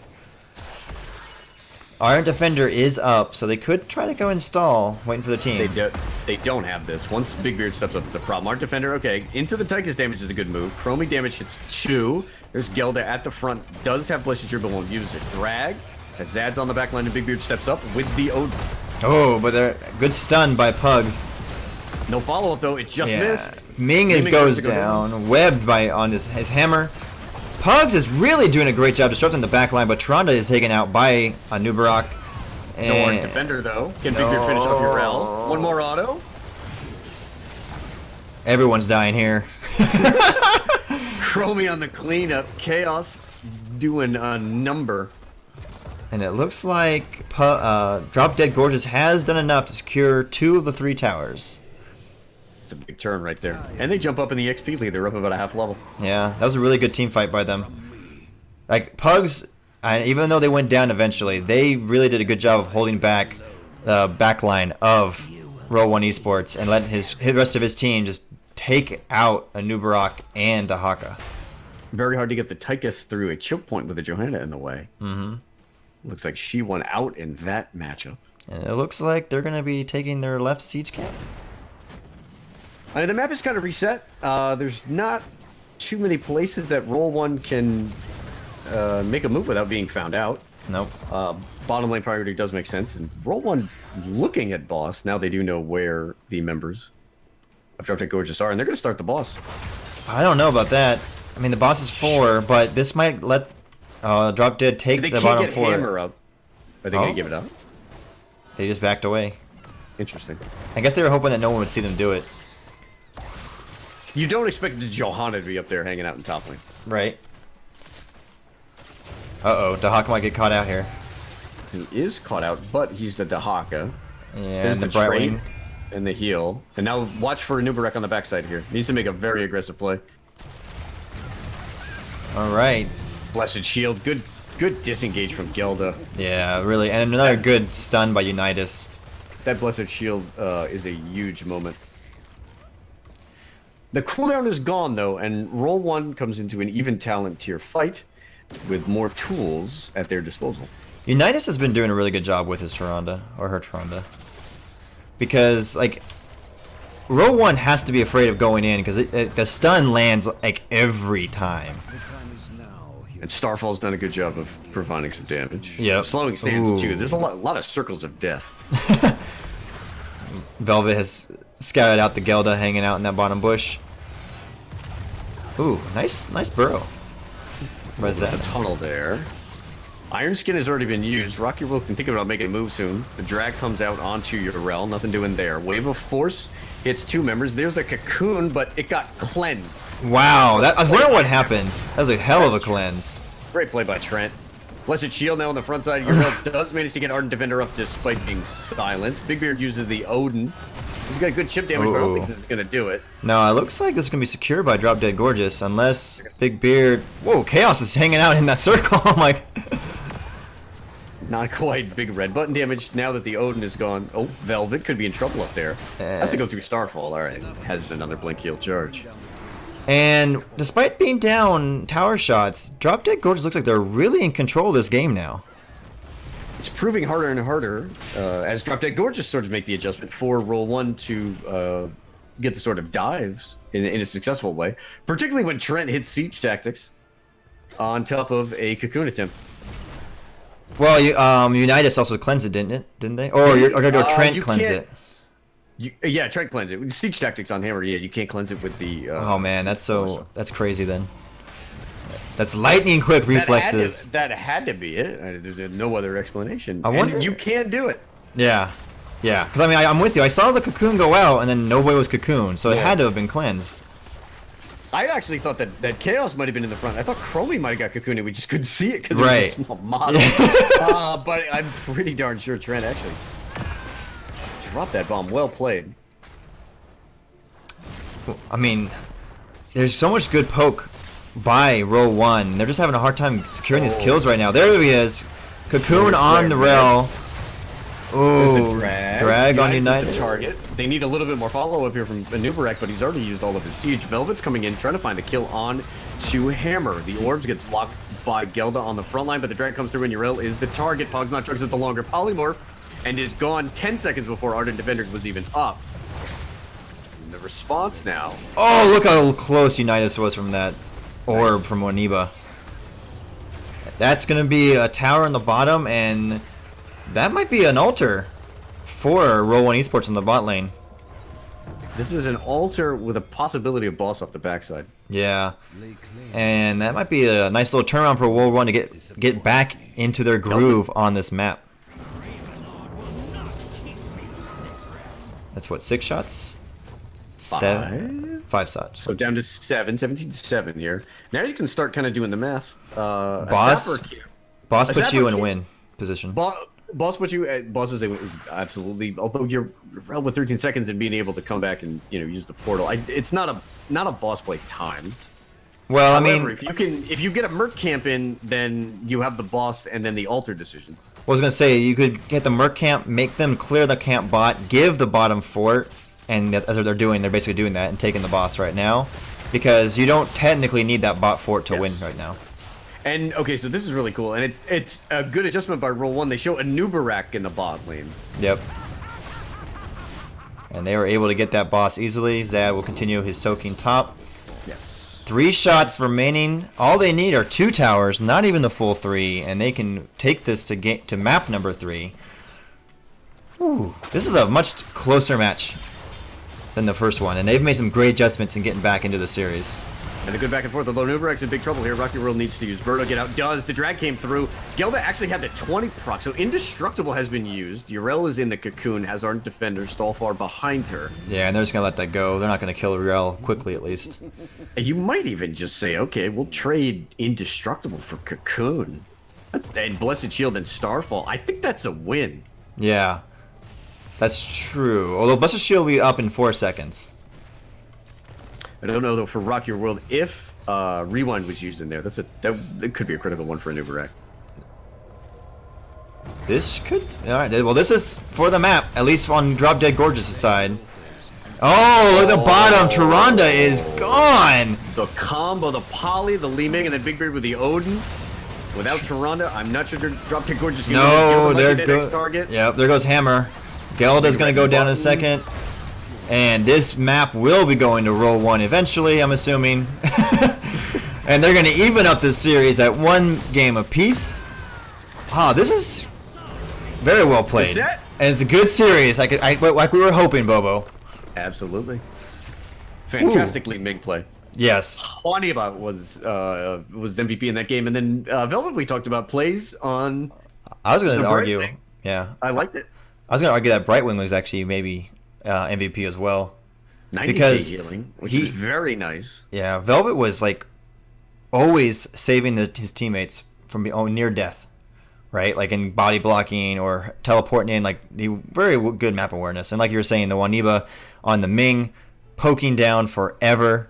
Iron Defender is up, so they could try to go install, waiting for the team. They don't have this. Once Big Beard steps up, it's a problem. Iron Defender, okay. Into the Tychus damage is a good move. Chromie damage hits 2. There's Gelda at the front. Does have Blessed Cheer, but won't use it. Drag. As Zad's on the back line and Big Beard steps up with the Odin. Oh, but they're good stun by Pugs. No follow-up, though. It just missed. Ming goes down, webbed on his hammer. Pugs is really doing a great job disrupting the back line, but Tronda is taken out by a Nubarak. No Iron Defender, though. Can Big Beard finish off your L? 1 more auto. Everyone's dying here. Chromie on the cleanup. Chaos doing a number. And it looks like Drop Dead Gorgeous has done enough to secure 2 of the 3 towers. It's a big turn right there. And they jump up in the XP lead. They're up about a half level. Yeah, that was a really good team fight by them. Like, Pugs, even though they went down eventually, they really did a good job of holding back the backline of Roll1 Esports and letting the rest of his team just take out a Nubarak and a Haka. Very hard to get the Tychus through a choke point with the Johanna in the way. Mm-hmm. Looks like she won out in that matchup. And it looks like they're going to be taking their left siege camp. I mean, the map is kind of reset. There's not too many places that Roll1 can make a move without being found out. Nope. Bottom lane priority does make sense. And Roll1 looking at boss, now they do know where the members of Drop Dead Gorgeous are, and they're going to start the boss. I don't know about that. I mean, the boss is 4, but this might let Drop Dead take the bottom 4. They can't get hammer up. Are they going to give it up? They just backed away. Interesting. I guess they were hoping that no one would see them do it. You don't expect the Johanna to be up there hanging out in top lane. Right. Uh-oh, Dahaka might get caught out here. He is caught out, but he's the Dahaka. Yeah, There's and the trade Brightwing. and the heal. And now watch for Nubarek on the backside here. Needs to make a very aggressive play. Alright. Blessed Shield. Good disengage from Gelda. Yeah, really. And another good stun by Unitas. That Blessed Shield is a huge moment. The cooldown is gone, though, and Roll1 comes into an even talent tier fight with more tools at their disposal. Unitas has been doing a really good job with his Tyrande, or her Tyrande. Because, like, Roll1 has to be afraid of going in, because the stun lands, like, every time. And Starfall's done a good job of providing some damage. Yep. Slowing stands, too. There's a lot of circles of death. Velvet has scouted out the Gelda hanging out in that bottom bush. Ooh, nice burrow. Where's The that? tunnel there. Iron Skin has already been used. Rocky Roll can think about making a move soon. The drag comes out onto Urel. Nothing doing there. Wave of Force hits 2 members. There's a cocoon, but it got cleansed. Wow, I was wondering what happened. That was a hell of a cleanse. Great play by Trent. Blessed Shield now on the front side. Urel does manage to get Ardent Defender up despite being silenced. Big Beard uses the Odin. He's got good chip damage, but I don't think this is going to do it. No, it looks like this is going to be secured by Drop Dead Gorgeous, unless Big Beard... Whoa, Chaos is hanging out in that circle. I'm like... Not quite big red button damage now that the Odin is gone. Oh, Velvet could be in trouble up there. Has to go through Starfall. All right, has another blink heal charge. And despite being down tower shots, Drop Dead Gorgeous looks like they're really in control of this game now. It's proving harder and harder as Drop Dead Gorgeous sort of make the adjustment for Roll1 to get the sort of dives in a successful way, particularly when Trent hits siege tactics on top of a cocoon attempt. Well, Unitas also cleansed it, didn't they? Or Trent cleanse it. Yeah, Trent cleanse it. Siege tactics on Hammer, yeah, you can't cleanse it with the... oh man, that's crazy then. That's lightning quick reflexes. That had to be it. There's no other explanation. I wonder... And you can't do it. Yeah. Yeah, because I mean, I'm with you. I saw the cocoon go out, and then nobody was cocoon, so it had to have been cleansed. I actually thought that Chaos might have been in the front. I thought Crowley might have got cocooned, and we just couldn't see it because it was a small model. But I'm pretty darn sure Trent actually dropped that bomb. Well played. I mean, there's so much good poke by Roll1. They're just having a hard time securing these kills right now. There he is. Cocoon on the rail. Ooh, drag on United. The target. They need a little bit more follow-up here from Anubarak, but he's already used all of his siege. Velvet's coming in, trying to find the kill on to Hammer. The orbs get blocked by Gelda on the front line, but the drag comes through and Urel is the target. Pog's not drugs at the longer polymorph and is gone 10 seconds before Ardent Defender was even up. And the response now. Oh, look how close Unitas was from that orb from Waniba. That's going to be a tower in the bottom, and that might be an altar for Roll1 Esports in the bot lane. This is an altar with a possibility of boss off the backside. Yeah, and that might be a nice little turnaround for Roll1 to get back into their groove on this map. That's what, 6 shots? 7? 5 shots. So down to 17 to 7 here. Now you can start kind of doing the math. Boss puts you in win position. Boss puts you at boss is absolutely. Although you're with 13 seconds and being able to come back and use the portal, it's not a boss play time. Well, However, I mean, if you get a Merc camp in, then you have the boss and then the altar decision. I was gonna say you could get the Merc camp, make them clear the camp bot, give the bottom fort, and as they're doing, they're basically doing that and taking the boss right now, because you don't technically need that bot fort to win right now. And okay, so this is really cool, and it's a good adjustment by Roll1. They show Anubarak in the bot lane. Yep. And they were able to get that boss easily. Zad will continue his soaking top. Yes. 3 shots remaining. All they need are 2 towers, not even the full 3, and they can take this to map number 3. Ooh, this is a much closer match than the first one, and they've made some great adjustments in getting back into the series. And a good back and forth. Although Anubarak's in big trouble here. Rocky Roll needs to use Birdo. Get out. Does. The drag came through. Gelda actually had the 20 proc, so Indestructible has been used. Urel is in the cocoon, has Ardent Defender, Stallfar behind her. Yeah, and they're just going to let that go. They're not going to kill Urel quickly, at least. And you might even just say, okay, we'll trade Indestructible for Cocoon. And Blessed Shield and Starfall. I think that's a win. Yeah, that's true. Although Blessed Shield will be up in 4 seconds. I don't know though for Rock Your World if Rewind was used in there. That could be a critical one for Anubarak. This could. All right. Well, this is for the map, at least on Drop Dead Gorgeous' side. Oh, look at the bottom. Tyrande is gone. The combo, the Poly, the Li Ming, and then Big Beard with the Odin. Without Tyrande, I'm not sure Drop Dead Gorgeous. No, there goes target. Yep, there goes Hammer. Gelda's gonna go down in a second. And this map will be going to Roll1 eventually, I'm assuming. And they're going to even up this series at 1 game apiece. Ah, this is very well played. And it's a good series, like we were hoping, Bobo. Absolutely. Fantastically Mig play. Yes. Juaniba was MVP in that game, and then Velvet we talked about plays on. I was going The to argue. Brightwing. Yeah. I liked it. I was going to argue that Brightwing was actually maybe MVP as well. 90K Because healing, which is very nice. Yeah, Velvet was like always saving his teammates from being near death, right? Like in body blocking or teleporting in, like the very good map awareness. And like you were saying, the Waniba on the Ming, poking down forever,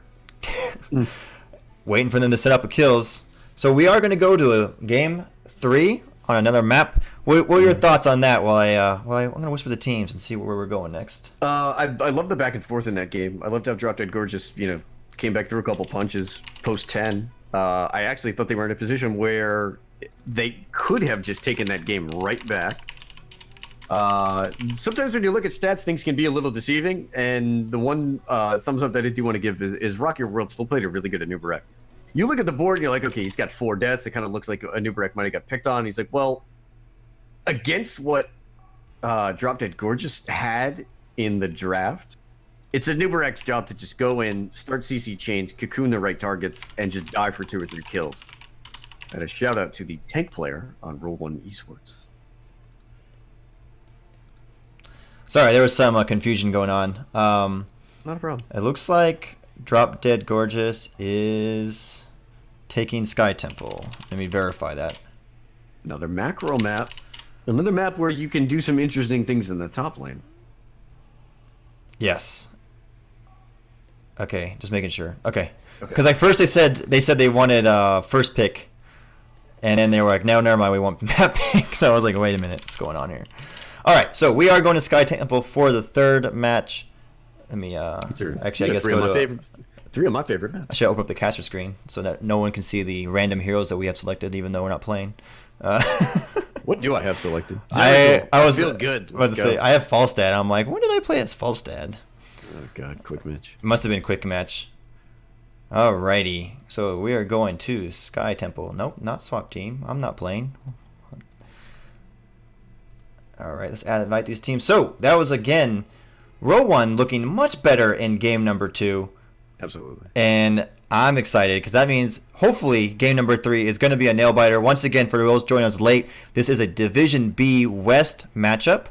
waiting for them to set up a kills. So we are going to go to a game 3 on another map. What are your thoughts on that? I'm going to whisper the teams and see where we're going next. I love the back and forth in that game. I loved how Drop Dead Gorgeous, came back through a couple punches post 10. I actually thought they were in a position where they could have just taken that game right back. Sometimes when you look at stats, things can be a little deceiving. And the one thumbs up that I do want to give is Rock Your World still played it really good at Nubarek. You look at the board and you're like, okay, he's got 4 deaths. It kind of looks like Nubarek might have got picked on. He's like, well, against what Drop Dead Gorgeous had in the draft, it's a Nubarek's job to just go in, start CC chains, cocoon the right targets, and just die for 2 or 3 kills. And a shout out to the tank player on Roll1 Esports. Sorry, there was some confusion going on. Not a problem. It looks like Drop Dead Gorgeous is taking Sky Temple. Let me verify that. Another macro map. Another map where you can do some interesting things in the top lane. Yes. Okay, just making sure. Okay. Because at first they said they wanted first pick, and then they were like, no, never mind, we want map pick. So I was like, wait a minute, what's going on here? All right, so we are going to Sky Temple for the 3rd match. Let me actually, I guess three of my favorite maps. I should open up the caster screen so that no one can see the random heroes that we have selected, even though we're not playing. What do I have selected? I feel good. I was to say I have Falstad. I'm like, when did I play as Falstad? Oh god, quick match. It must have been quick match. Alrighty, so we are going to Sky Temple. Nope, not swap team. I'm not playing. Alright, let's invite these teams. So that was again Roll1 looking much better in game number 2. Absolutely. And I'm excited because that means hopefully game number 3 is going to be a nail biter. Once again, for those joining us late, this is a Division B West matchup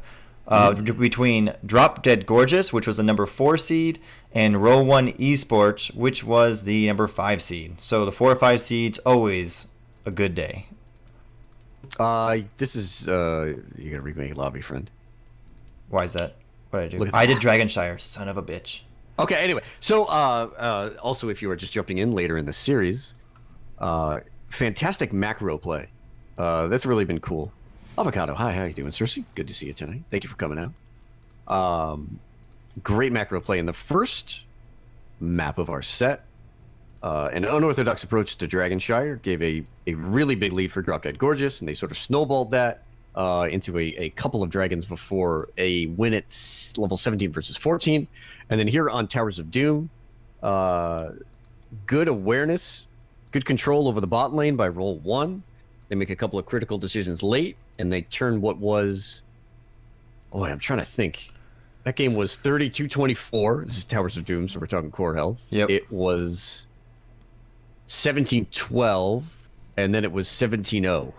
between Drop Dead Gorgeous, which was the number 4 seed, and Roll1 Esports, which was the number 5 seed. So the 4 or 5 seeds, always a good day. This is you gotta remake lobby, friend. Why is that? What did I do? I did Dragonshire, son of a bitch. Okay, anyway. So also if you were just jumping in later in the series, fantastic macro play. That's really been cool. Avocado, hi, how you doing, Cersei? Good to see you tonight. Thank you for coming out. Great macro play in the first map of our set. An unorthodox approach to Dragonshire gave a really big lead for Drop Dead Gorgeous, and they sort of snowballed that into a couple of dragons before a win at level 17 versus 14. And then here on Towers of Doom, good awareness, good control over the bot lane by Roll1. They make a couple of critical decisions late, and they turn what was... Oh, I'm trying to think. That game was 32-24. This is Towers of Doom, so we're talking core health. Yep. It was 17-12, and then it was 17-0.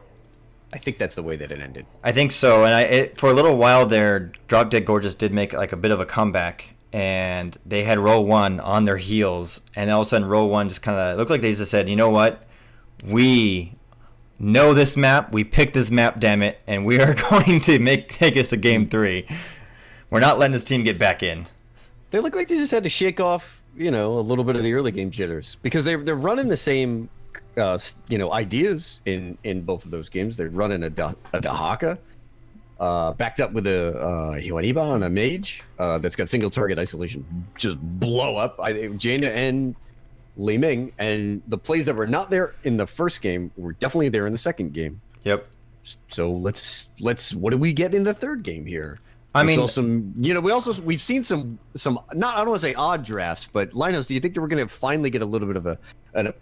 I think that's the way that it ended. I think so, and for a little while there, Drop Dead Gorgeous did make like a bit of a comeback, and they had Roll1 on their heels, and all of a sudden Roll1 just kind of looked like they just said, you know what, we know this map, we picked this map, damn it, and we are going to take us to game 3. We're not letting this team get back in. They look like they just had to shake off, a little bit of the early game jitters, because they're running the same, ideas in both of those games. They're running a Dahaka, backed up with a Juaniba on a mage that's got single target isolation, just blow up. Jaina and Li Ming, and the plays that were not there in the first game were definitely there in the second game. Yep. So let's what do we get in the third game here? I mean, we've seen some not, I don't want to say odd drafts, but Linus, do you think that we're going to finally get a little bit of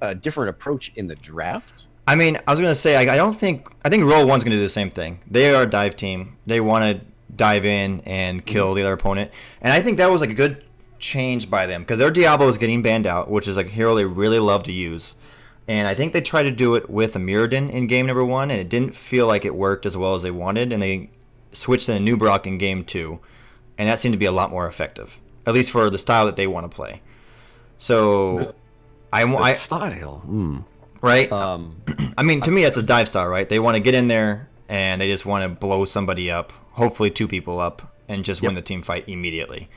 a different approach in the draft? I mean, I was going to say, I think Roll1's going to do the same thing. They are a dive team. They want to dive in and kill the other opponent. And I think that was like a good changed by them because their Diablo is getting banned out, which is like a hero they really love to use. And I think they tried to do it with a Mirrodin in game number 1, and it didn't feel like it worked as well as they wanted, and they switched to a new Brock in game 2, and that seemed to be a lot more effective, at least for the style that they want to play. So, style, right? I mean, to me, that's a dive style, right? They want to get in there, and they just want to blow somebody up, hopefully 2 people up, and just win the team fight immediately.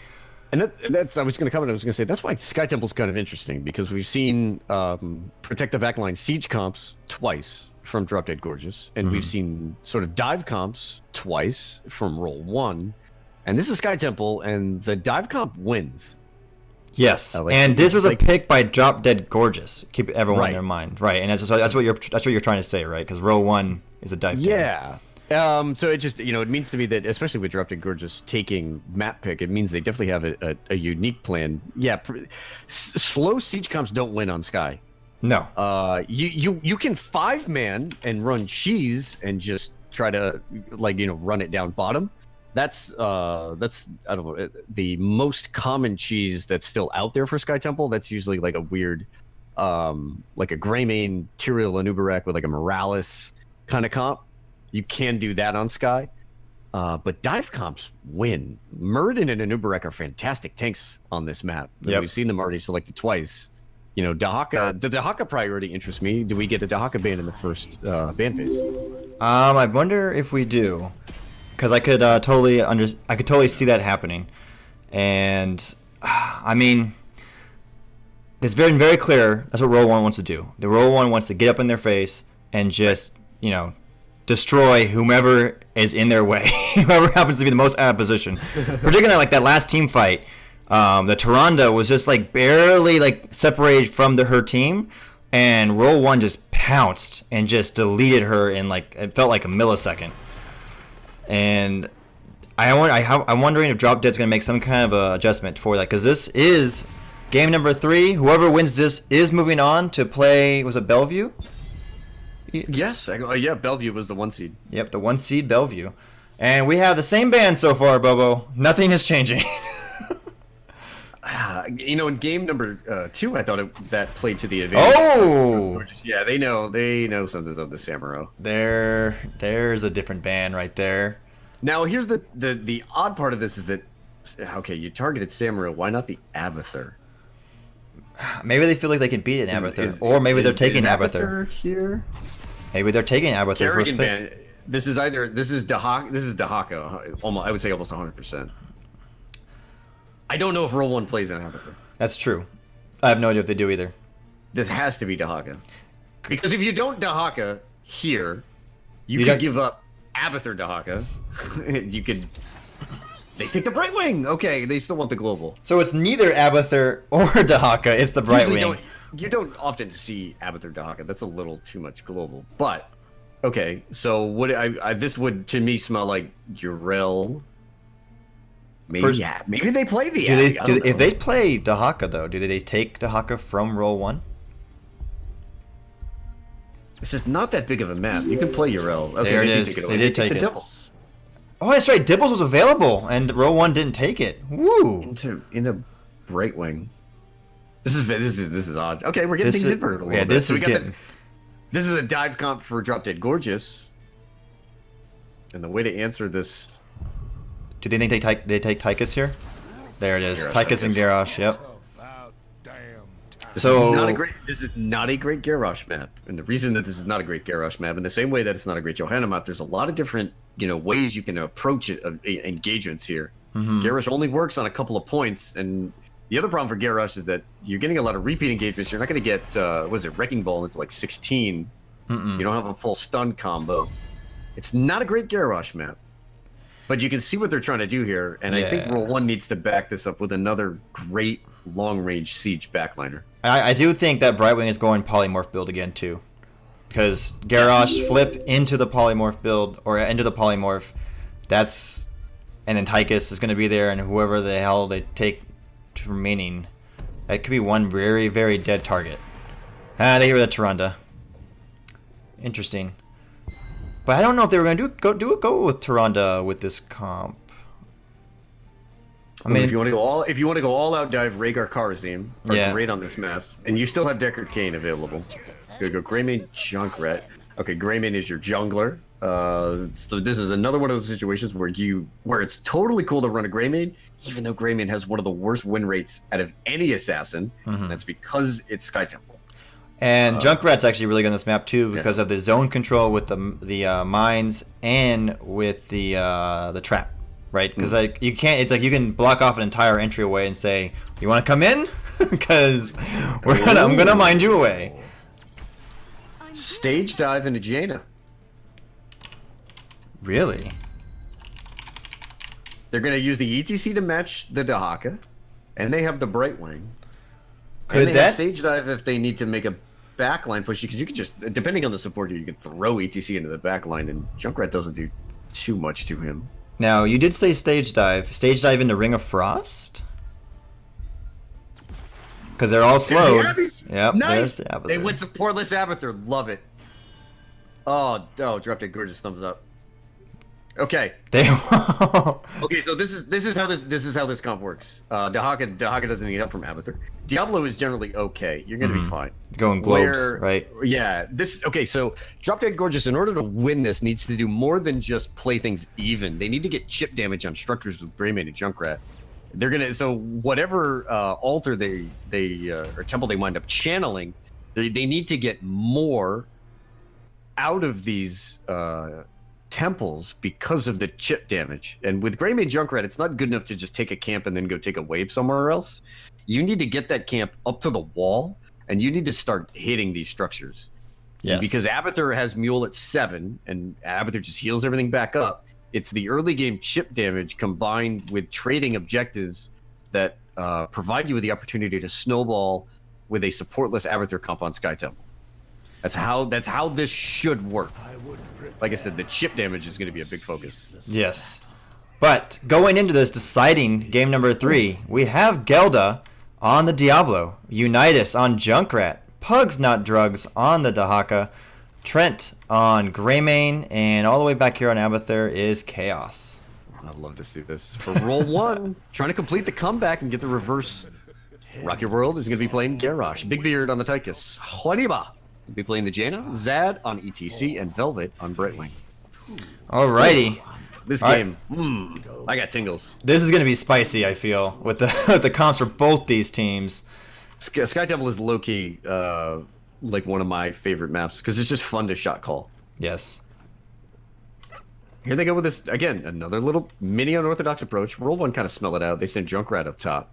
And that's I was going to say that's why Sky Temple's kind of interesting, because we've seen Protect the Backline siege comps twice from Drop Dead Gorgeous, and we've seen sort of dive comps twice from Roll1, and this is Sky Temple, and the dive comp wins. Yes, and this was a pick by Drop Dead Gorgeous. Keep everyone in their mind, right? And that's what you're trying to say, right? Because Roll1 is a dive. Yeah. So it just, it means to me that, especially with Drop Dead Gorgeous taking map pick, it means they definitely have a unique plan. Yeah, slow siege comps don't win on Sky. No. You can 5-man and run cheese and just try to run it down bottom. That's I don't know, the most common cheese that's still out there for Sky Temple. That's usually like a weird, like a Greymane Tyrael Anubarak with like a Morales kind of comp. You can do that on Sky, but dive comps win. Muradin and Anubarak are fantastic tanks on this map. Yep. We've seen them already selected twice. The Dahaka priority interests me. Do we get a Dahaka ban in the first ban phase? I wonder if we do, because I could totally see that happening, and I mean, it's very, very clear. That's what Roll1 wants to do. The Roll1 wants to get up in their face and just destroy whomever is in their way, whoever happens to be the most out of position. Particularly like that last team fight, the Tyrande was just like barely like separated from her team, and Roll1 just pounced and just deleted her in like it felt like a millisecond. And I'm wondering if Drop Dead's gonna make some kind of a adjustment for that, because this is game number 3. Whoever wins this is moving on to play. Was it Bellevue? Yes, yeah, Bellevue was the 1 seed. Yep, the 1 seed Bellevue. And we have the same band so far, Bobo. Nothing is changing. In game number 2, I thought that played to the advantage. Oh! Yeah, they know something of the Samuro. There's a different band right there. Now, here's the odd part of this is that, okay, you targeted Samuro, why not the Abathur? Maybe they feel like they can beat an Abathur, or maybe they're taking Abathur here. Maybe they're taking Abathur first pick. This is Dahaka. Almost, I would say almost 100%. I don't know if Roll1 plays an Abathur. That's true. I have no idea if they do either. This has to be Dahaka, because if you don't Dahaka here, you could give up Abathur Dahaka. You could. They take the Brightwing. Okay, they still want the global. So it's neither Abathur or Dahaka. It's the Brightwing. You don't often see Abathur Dahaka. That's a little too much global. But okay, so what this would to me smell like Urel. Maybe maybe they play the. If they play Dahaka though, do they take Dahaka from Roll1? It's just not that big of a map. You can play Urel. Okay, there it is. They did take it. Oh, that's right. Dibbles was available, and Roll1 didn't take it. Woo! In a Brightwing. This is odd. Okay, we're getting things inverted a little bit. This is a dive comp for Drop Dead Gorgeous, and the way to answer this. Do they think they take Tychus here? There it is. Tychus and Garrosh. Yep. This is not a great Garrosh map, and the reason that this is not a great Garrosh map, in the same way that it's not a great Johanna map, there's a lot of different ways you can approach it, engagements here. Garrosh only works on a couple of points, and the other problem for Garrosh is that you're getting a lot of repeat engagements. You're not going to get Wrecking Ball into like 16. You don't have a full stun combo. It's not a great Garrosh map, but you can see what they're trying to do here, and I think Roll1 needs to back this up with another great long-range siege backliner. I do think that Brightwing is going polymorph build again too, because Garrosh flip into the polymorph build or into the polymorph. And then Tychus is going to be there, and whoever the hell they take remaining, that could be one very, very dead target. They hear the Tyrande. Interesting. But I don't know if they were going to go with Tyrande with this comp. I mean, if you want to go all out dive, Rhaegar Kharazim are great on this map, and you still have Deckard Cain available. Go Greymane Junkrat. Okay, Greymane is your jungler. So this is another one of those situations where it's totally cool to run a Greymane, even though Greymane has one of the worst win rates out of any assassin. And that's because it's Sky Temple. And Junkrat's actually really good on this map too because of the zone control with the mines and with the trap, right? Because like you can't, it's like you can block off an entire entryway and say, "You want to come in?" Because I'm gonna mine you away. Stage dive into Jaina. Really? They're gonna use the ETC to match the Dahaka, and they have the Brightwing. Could have stage dive if they need to make a backline push, because you can just, depending on the supporter, you can throw ETC into the backline, and Junkrat doesn't do too much to him. Now, you did say stage dive. Stage dive into Ring of Frost? Because they're all slowed. Yep. Nice! They went supportless Abathur. Love it. Oh, dropped a gorgeous thumbs up. Okay. Okay, so this is how this comp works. Dahaka doesn't need help from Abathur. Diablo is generally okay. You're gonna be fine. Going globes, right? Yeah. So Drop Dead Gorgeous, in order to win this, needs to do more than just play things even. They need to get chip damage on structures with Greymane and Junkrat. They're gonna whatever altar or temple they wind up channeling, they need to get more out of these temples because of the chip damage. And with Greymane Junkrat, it's not good enough to just take a camp and then go take a wave somewhere else. You need to get that camp up to the wall, and you need to start hitting these structures. Yes. Because Abathur has Mule at 7, and Abathur just heals everything back up. It's the early game chip damage combined with trading objectives that provide you with the opportunity to snowball with a supportless Abathur comp on Sky Temple. That's how this should work. Like I said, the chip damage is going to be a big focus. Yes. But going into this deciding game number 3, we have Gelda on the Diablo, Unitas on Junkrat, Pugs Not Drugs on the Dahaka, Trent on Greymane, and all the way back here on Abathur is Chaos. I'd love to see this. For Roll1, trying to complete the comeback and get the reverse. Rock Your World is going to be playing Garrosh. Big Beard on the Tychus. Juaniba will be playing the Jaina, Zad on ETC, and Velvet on Brightwing. Alrighty. This game, I got tingles. This is going to be spicy, I feel, with the comps for both these teams. Sky Temple is low-key like one of my favorite maps because it's just fun to shot call. Yes. Here they go with this, again, another little mini unorthodox approach. Roll1 kind of smell it out. They send Junkrat up top.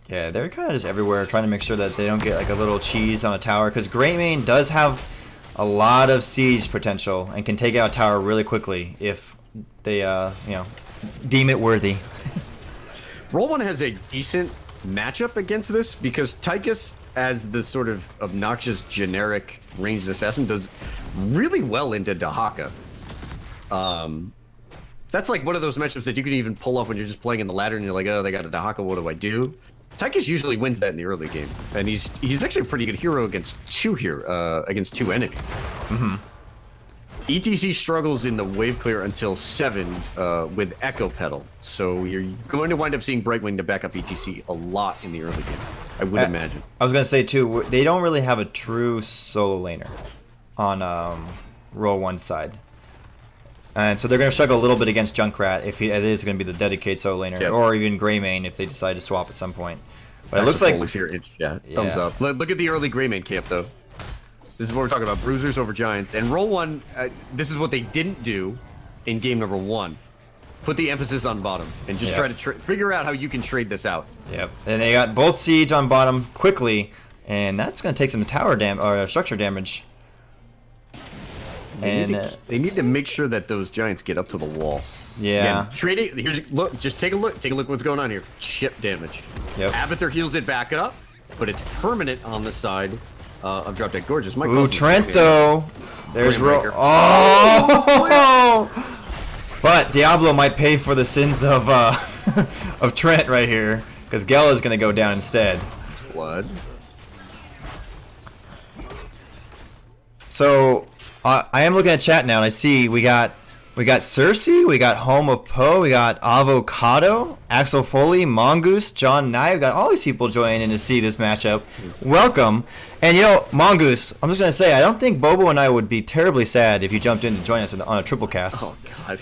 Yeah, they're kind of just everywhere trying to make sure that they don't get like a little cheese on a tower, because Greymane does have a lot of siege potential and can take out a tower really quickly if they deem it worthy. Roll1 has a decent matchup against this because Tychus, as the sort of obnoxious generic ranged assassin, does really well into Dahaka. That's like one of those matchups that you can even pull off when you're just playing in the ladder and you're like, oh, they got a Dahaka, what do I do? Tychus usually wins that in the early game, and he's actually a pretty good hero against two enemies. ETC struggles in the wave clear until 7 with Echo Pedal, so you're going to wind up seeing Brightwing to back up ETC a lot in the early game, I would imagine. I was going to say, too, they don't really have a true solo laner on Roll1's side. And so they're going to struggle a little bit against Junkrat if it is going to be the dedicated solo laner, or even Greymane if they decide to swap at some point. But it looks like... Thumbs up. Look at the early Greymane camp, though. This is what we're talking about, bruisers over giants. And Roll1, this is what they didn't do in game number 1. Put the emphasis on bottom and just try to figure out how you can trade this out. Yep. And they got both siege on bottom quickly, and that's going to take some tower damage or structure damage. They need to make sure that those giants get up to the wall. Yeah. Again, trading. Look. Just take a look. Take a look. What's going on here? Chip damage. Yep. Abathur heals it back up, but it's permanent on the side of Drop Dead Gorgeous. Ooh, Trent though. There's But Diablo might pay for the sins of of Trent right here, because Gela's gonna go down instead. Blood. So I am looking at chat now, and I see we got We got Cersei, we got Home of Poe, we got Avocado, Axel Foley, Mongoose, John Nye. We got all these people joining in to see this matchup. Welcome. And you know, Mongoose, I'm just going to say, I don't think Bobo and I would be terribly sad if you jumped in to join us on a triple cast. Oh, God.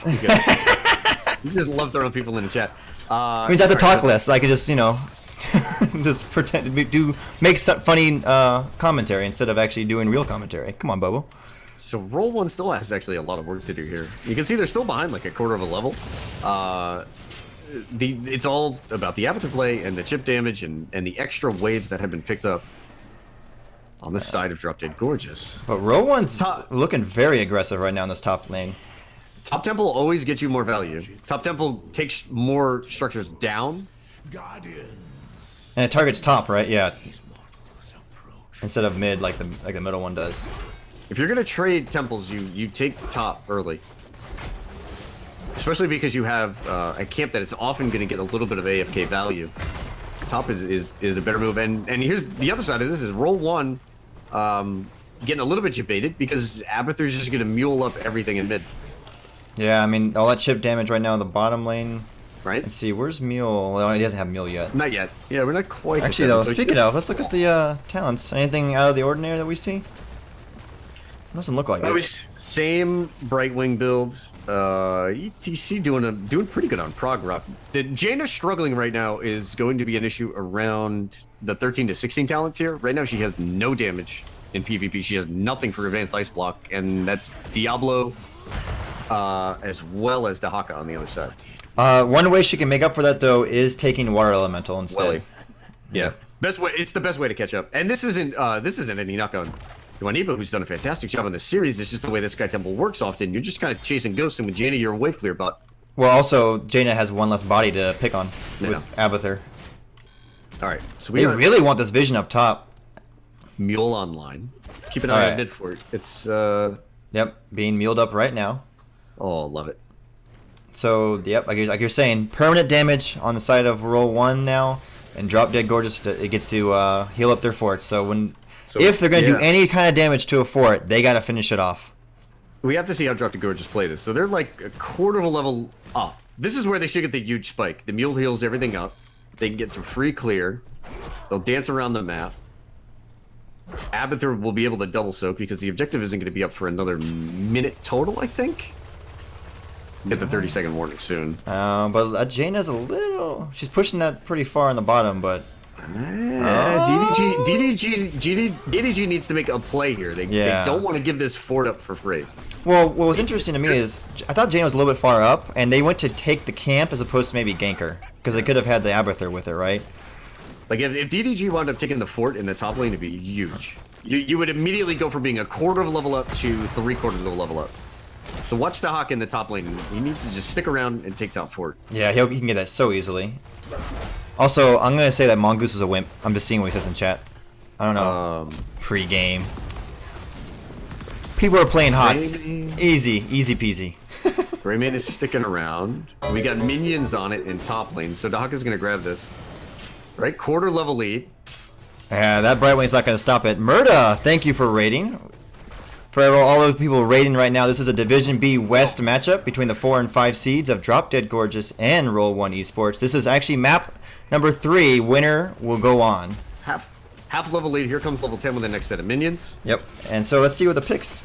You just love throwing people in the chat. Means I have to talk less. I could just, you know, just pretend to make some funny commentary instead of actually doing real commentary. Come on, Bobo. So Roll1 still has actually a lot of work to do here. You can see they're still behind like a quarter of a level. It's all about the Abathur play and the chip damage and the extra waves that have been picked up on this side of Drop Dead Gorgeous. But Roll1's looking very aggressive right now in this top lane. Top Temple always gets you more value. Top Temple takes more structures down. And it targets top, right? Yeah. Instead of mid like the middle one does. If you're gonna trade temples, you take top early. Especially because you have a camp that is often gonna get a little bit of AFK value. Top is a better move. And here's the other side of this is Roll1 getting a little bit debated because Abathur's just gonna mule up everything in mid. Yeah, I mean, all that chip damage right now in the bottom lane. Right? Let's see, where's Mule? Well, he doesn't have Mule yet. Not yet. Yeah, we're not quite. Actually, though, speaking of, let's look at the talents. Anything out of the ordinary that we see? Doesn't look like it. Same Brightwing build. ETC doing pretty good on Prog Rock. The Jaina struggling right now is going to be an issue around the 13 to 16 talent tier. Right now, she has no damage in PvP. She has nothing for advanced ice block, and that's Diablo. As well as Dahaka on the other side. One way she can make up for that though is taking Water Elemental instead. Welly. Yeah, best way. It's the best way to catch up. And this isn't any knock on Juaniba, who's done a fantastic job in this series. It's just the way this Sky Temple works. Often you're just kind of chasing ghosts, and with Jaina, you're a wave clear bot. Well, also Jaina has one less body to pick on with Abathur. All right, so we really want this vision up top. Mule online. Keep an eye on mid for it. It's Yep, being muled up right now. Oh, love it. So, yep, like you're saying, permanent damage on the side of Roll1 now, and Drop Dead Gorgeous, it gets to heal up their forts. So if they're going to do any kind of damage to a fort, they got to finish it off. We have to see how Drop Dead Gorgeous play this. So they're like a quarter of a level up. This is where they should get the huge spike. The Mule heals everything up. They can get some free clear. They'll dance around the map. Abathur will be able to double soak because the objective isn't going to be up for another minute total, I think. Get the 30-second warning soon. But Jaina's a little... She's pushing that pretty far on the bottom, but... DDG needs to make a play here. They don't want to give this fort up for free. Well, what was interesting to me is... I thought Jaina was a little bit far up, and they went to take the camp as opposed to maybe gank her. Because they could have had the Abathur with her, right? Like, if DDG wound up taking the fort in the top lane, it'd be huge. You would immediately go from being a quarter of a level up to 3/4 of a level up. So watch the Hawk in the top lane. He needs to just stick around and take top fort. Yeah, he can get that so easily. Also, I'm going to say that Mongoose is a wimp. I'm just seeing what he says in chat. I don't know. Pre-game. People are playing HOTS. Easy peasy. Greymane is sticking around. We got minions on it in top lane, so Dahaka's going to grab this. Right, quarter level lead. Yeah, that Brightwing's not going to stop it. Murda, thank you for raiding. For all those people raiding right now, this is a Division B West matchup between the 4 and 5 seeds of Drop Dead Gorgeous and Roll1 Esports. This is actually map number 3. Winner will go on. Half level lead. Here comes level 10 with the next set of minions. Yep. And so let's see what the picks.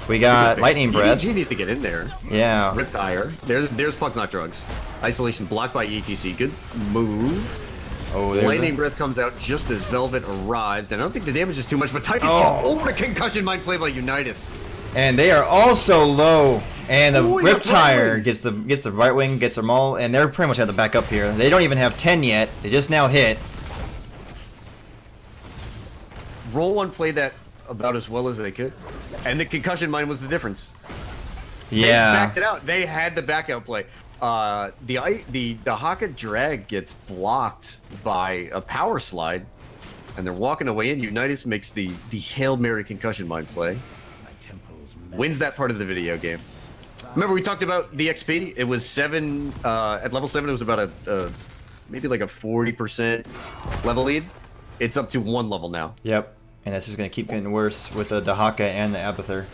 We got Lightning Breath. DDG needs to get in there. Yeah. Riptire. There's Puck Not Drugs. Isolation blocked by ETC. Good move. Oh, Lightning Breath comes out just as Velvet arrives, and I don't think the damage is too much, but Typhus gets over the Concussion Mind play by Unitas. And they are also low, and the Riptire gets the right wing, gets them all, and they're pretty much at the back up here. They don't even have 10 yet. They just now hit. Roll1 played that about as well as they could, and the Concussion Mind was the difference. Yeah. They backed it out. They had the backout play. The Haka drag gets blocked by a power slide, and they're walking away in. Unitas makes the Hail Mary Concussion Mind play. Wins that part of the video game. Remember we talked about the XP? It was 7 at level 7. It was about a maybe like a 40% level lead. It's up to 1 level now. Yep. And that's just gonna keep getting worse with the Dahaka and the Abathur.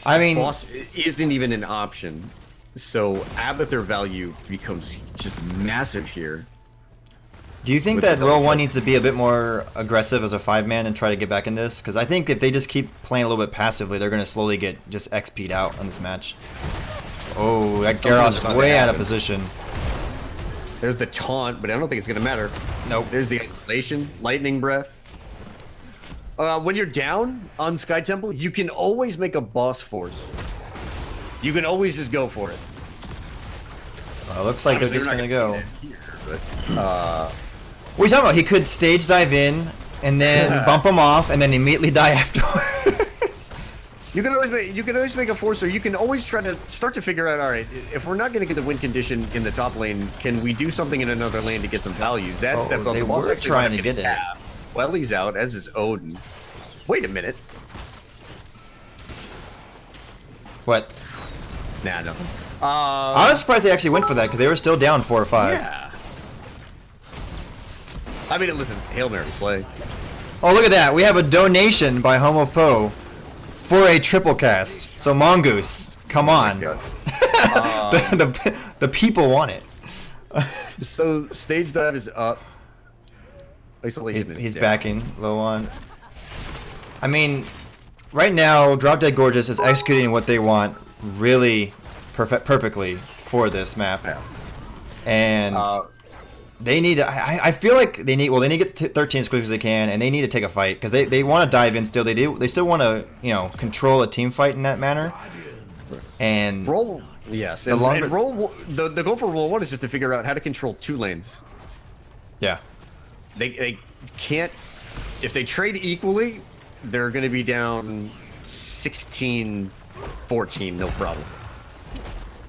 I mean, boss isn't even an option. So Abathur value becomes just massive here. do you think that Roll1 needs to be a bit more aggressive as a 5-man and try to get back in this? Because I think if they just keep playing a little bit passively, they're going to slowly get just XP'd out on this match. Oh, that Gyarados is way out of position. There's the taunt, but I don't think it's going to matter. Nope. There's the isolation, lightning breath. When you're down on Sky Temple, you can always make a boss force. You can always just go for it. Looks like they're just going to go. Here, What are you talking about? He could stage dive in and then bump him off and then immediately die afterwards. you can always make a force, or you can always try to start to figure out, all right, if we're not going to get the win condition in the top lane, can we do something in another lane to get some value? Zed stepped up. They were trying to get it. Well, he's out, as is Odin. Wait a minute. What? Nah, nothing. I was surprised they actually went for that because they were still down 4 or 5. Yeah. I mean, listen, Hail Mary play. Oh, look at that. We have a donation by Homo Poe for a triple cast. So, Mongoose, come on. The people want it. So, stage dive is up. Isolation is He's down. backing low on. I mean, right now, Drop Dead Gorgeous is executing what they want really perfectly for this map. Yeah. And they need to, I feel like they need to get to 13 as quick as they can, and they need to take a fight because they want to dive in still. They still want to, control a team fight in that manner. And Roll, yes. The And longer- Roll, the goal for Roll1 is just to figure out how to control 2 lanes. yeah. They can't, if they trade equally, they're going to be down 16-14, no problem.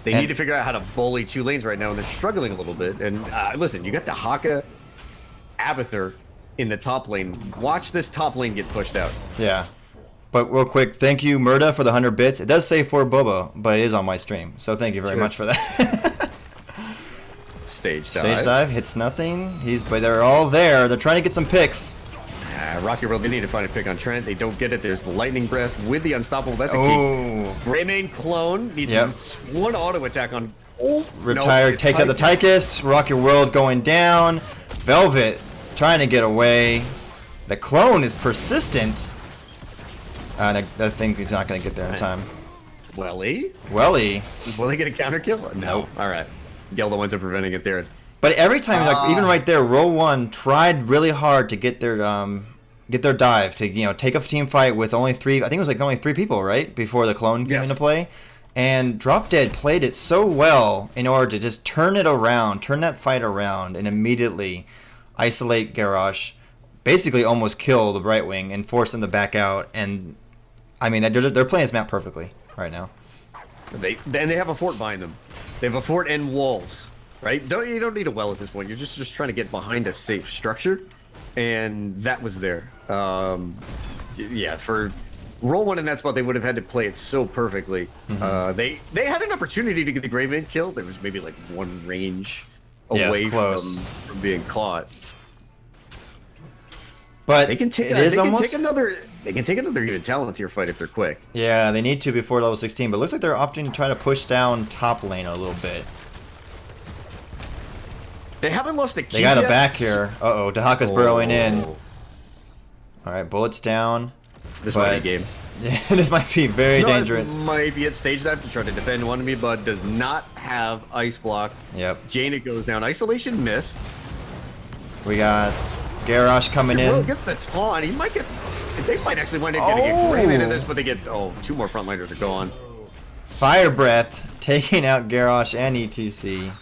They need to figure out how to bully 2 lanes right now, and they're struggling a little bit. And listen, you got the Haka Abathur in the top lane. Watch this top lane get pushed out. Yeah. But real quick, thank you, Murda, for the 100 bits. It does say for Bobo, but it is on my stream. So thank you very much for that. Stage dive. Stage dive hits nothing. But they're all there. They're trying to get some picks. Rocky Road, they need to find a pick on Trent. They don't get it. There's the Lightning Breath with the Unstoppable. That's a key. Oh. Greymane Clone needs one auto attack on. Retired, no, takes out the Tychus. Rock Your World going down. Velvet trying to get away. The clone is persistent. I think he's not going to get there in time. Welly? Welly. Will they get a counter kill? No. Nope. All right. Gelda winds up preventing it there. But every time, like even right there, Roll1 tried really hard to get their dive to take a team fight with only 3. I think it was like only 3 people, right, before the clone came into play. And Drop Dead played it so well in order to just turn that fight around, and immediately isolate Garrosh, basically almost kill the right wing and force them to back out. And I mean, they're playing this map perfectly right now. They have a fort behind them. They have a fort and walls. Right? You don't need a well at this point. You're just trying to get behind a safe structure, and that was there. Yeah, for Roll1 in that spot, they would have had to play it so perfectly. They had an opportunity to get the Greymane kill. There was maybe like 1 range away from being caught. But they can take another even talent tier fight if they're quick. Yeah, they need to before level 16. But it looks like they're opting to try to push down top lane a little bit. They haven't lost a key They got a yet. back here. Uh-oh, Dahaka's burrowing in. Alright, bullets down. This might be a game. Yeah, this might be very dangerous. Might be at stage dive to try to defend one of me, but does not have ice block. Yep. Jaina goes down. Isolation missed. We got Garrosh coming in. Will gets the taunt. He might get. They might actually wind up getting a great into this, but they get 2 more frontliners are gone. Fire Breath taking out Garrosh and ETC.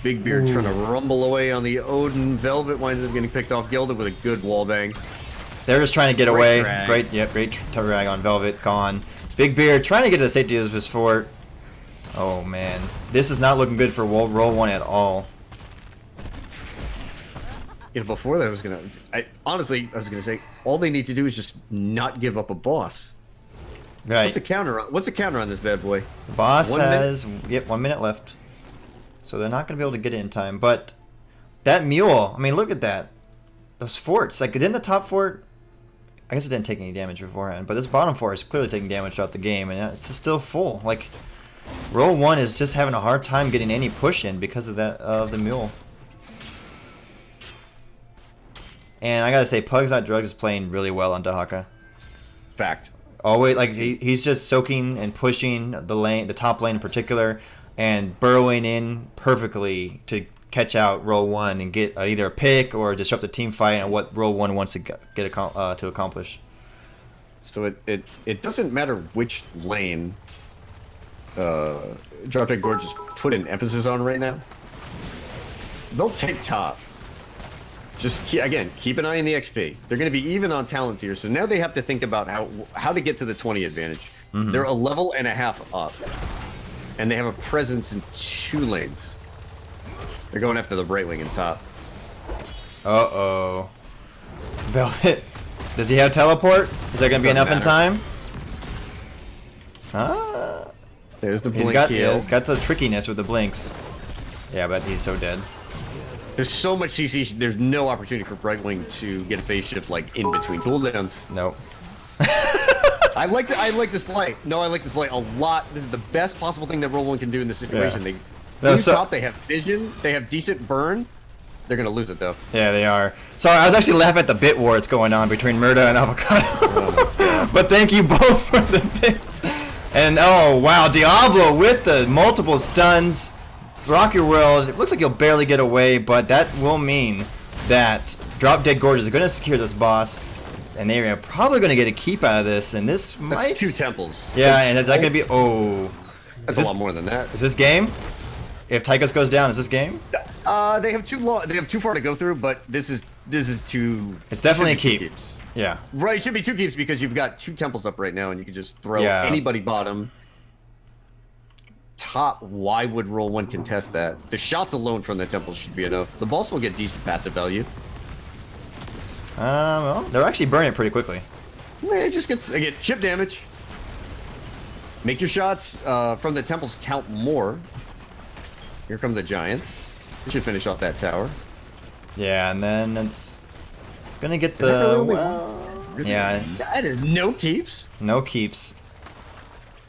Big Beard trying to rumble away on the Odin. Velvet winds up getting picked off. Gilda with a good wallbang. They're just trying to get away. Drag. Great drag on Velvet. Gone. Big Beard trying to get to the safety of his fort. Oh man, this is not looking good for Roll1 at all. Before that, I was gonna say all they need to do is just not give up a boss. Right. What's the counter on this bad boy? The boss 1 has 1 minute left, so they're not gonna be able to get it in time. But that mule, I mean, look at that. Those forts, like, didn't the top fort I guess it didn't take any damage beforehand, but this bottom 4 is clearly taking damage throughout the game, and it's just still full. Like, Roll1 is just having a hard time getting any push in because of the mule. And I gotta say, Pugs Not Drugs is playing really well on Dahaka. Fact. Always, like, he's just soaking and pushing the top lane in particular, and burrowing in perfectly to catch out Roll1 and get either a pick or disrupt the team fight and what Roll1 wants to to accomplish. So it doesn't matter which lane Drop Dead Gorge is put an emphasis on right now. They'll take top. Just keep an eye on the XP. They're going to be even on talent tier, so now they have to think about how to get to the 20 advantage. Mm-hmm. They're a level and a half up, and they have a presence in 2 lanes. They're going after the right wing and top. Uh-oh. Velvet. Does he have teleport? Is that going to be enough in time? There's the blink. He's got the trickiness with the blinks. Yeah, but he's so dead. There's so much CC. There's no opportunity for Brightwing to get a phase shift like in between cooldowns. Nope. I like this play. No, I like this play a lot. This is the best possible thing that Roll1 can do in this situation. Yeah. They have vision. They have decent burn. They're gonna lose it though. Yeah, they are. Sorry, I was actually laughing at the bit war that's going on between Murda and Avocado. Oh, but thank you both for the bits. And oh wow, Diablo with the multiple stuns. Rock Your World, it looks like you'll barely get away, but that will mean that Drop Dead Gorge is going to secure this boss, and they're probably going to get a keep out of this, and this might... That's 2 temples. Yeah, and is that going to be... Oh. That's a lot more than that. Is this game? If Tychus goes down, is this game? They have too far to go through, but this is too... It's definitely a keep. Yeah. Right, it should be 2 keeps because you've got 2 temples up right now, and you can just throw anybody bottom. Top, why would Roll1 contest that? The shots alone from the temple should be enough. The boss will get decent passive value. Well, they're actually burning it pretty quickly. It just gets chip damage. Make your shots from the temples count more. Here come the giants. We should finish off that tower. Yeah, and then it's gonna get the... yeah. That is no keeps. No keeps.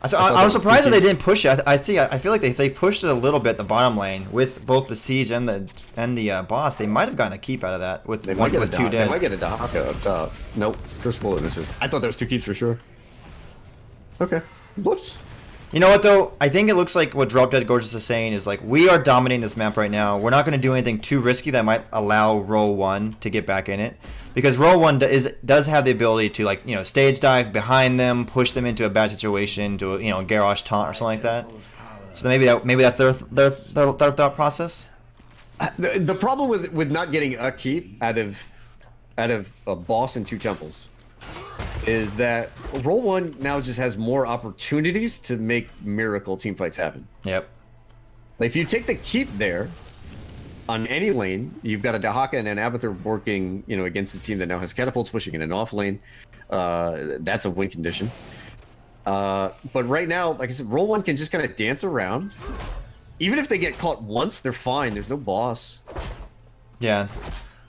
I was surprised that they didn't push it. I feel like if they pushed it a little bit the bottom lane with both the siege and the boss, they might have gotten a keep out of that with 2 deads. They might get a Dahaka up top. Nope, first bullet misses. I thought there was 2 keeps for sure. Okay, whoops. You know what though? I think it looks like what Drop Dead Gorgeous is saying is like we are dominating this map right now. We're not going to do anything too risky that might allow Roll1 to get back in it. Because Roll1 does have the ability to, like, stage dive behind them, push them into a bad situation, to a garrosh taunt or something like that. So maybe that's their thought process. The problem with not getting a keep out of a boss and 2 temples is that Roll1 now just has more opportunities to make miracle teamfights happen. Yep. Like, if you take the keep there. On any lane, you've got a Dahaka and an Abathur working, against a team that now has catapults pushing in an off lane. That's a win condition. But right now, like I said, Roll1 can just kind of dance around. Even if they get caught once, they're fine. There's no boss. Yeah.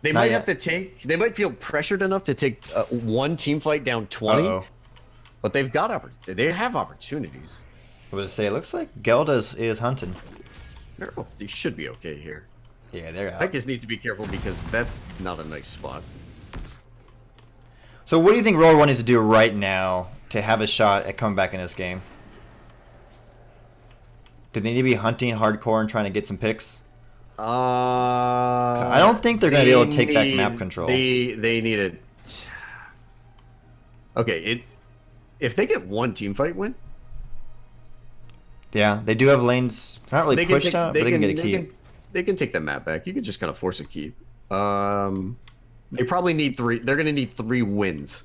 They might have to take. They might feel pressured enough to take 1 team fight down 20. Uh-oh. But they've got they have opportunities. I would say it looks like Gelda is hunting. They should be okay here. Yeah, they're out. Tychus needs to be careful because that's not a nice spot. So what do you think Roll1 needs to do right now to have a shot at coming back in this game? Do they need to be hunting hardcore and trying to get some picks? I don't think they're going to be able to take back map control. They need it. Okay, if they get 1 team fight win. Yeah, they do have lanes not really pushed out, but they can get a keep. They can take the map back. You can just kind of force a keep. They probably need 3. They're going to need 3 wins.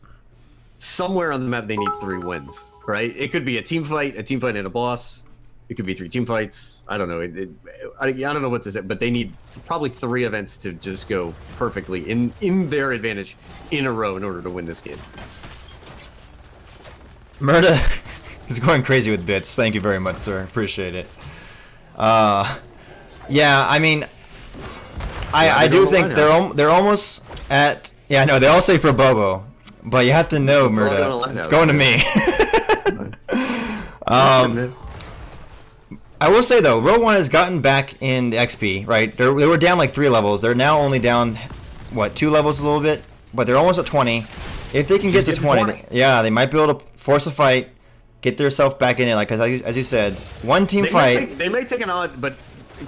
Somewhere on the map, they need 3 wins, right? It could be a team fight and a boss. It could be 3 team fights. I don't know. I don't know what to say, but they need probably 3 events to just go perfectly in their advantage in a row in order to win this game. Murda is going crazy with bits. Thank you very much, sir. Appreciate it. Yeah, I mean, I do think they're almost at... Yeah, no, they all say for Bobo. But you have to know, It's all going Murda, to it's Lighthouse, going to me. I will say though, Roll1 has gotten back in the XP, right? They were down like 3 levels. They're now only down, what, 2 levels a little bit? But they're almost at 20. If they can get to 20, yeah, they might be able to force a fight, get themselves back in it. Like as you said, one team fight. They may take an odd, but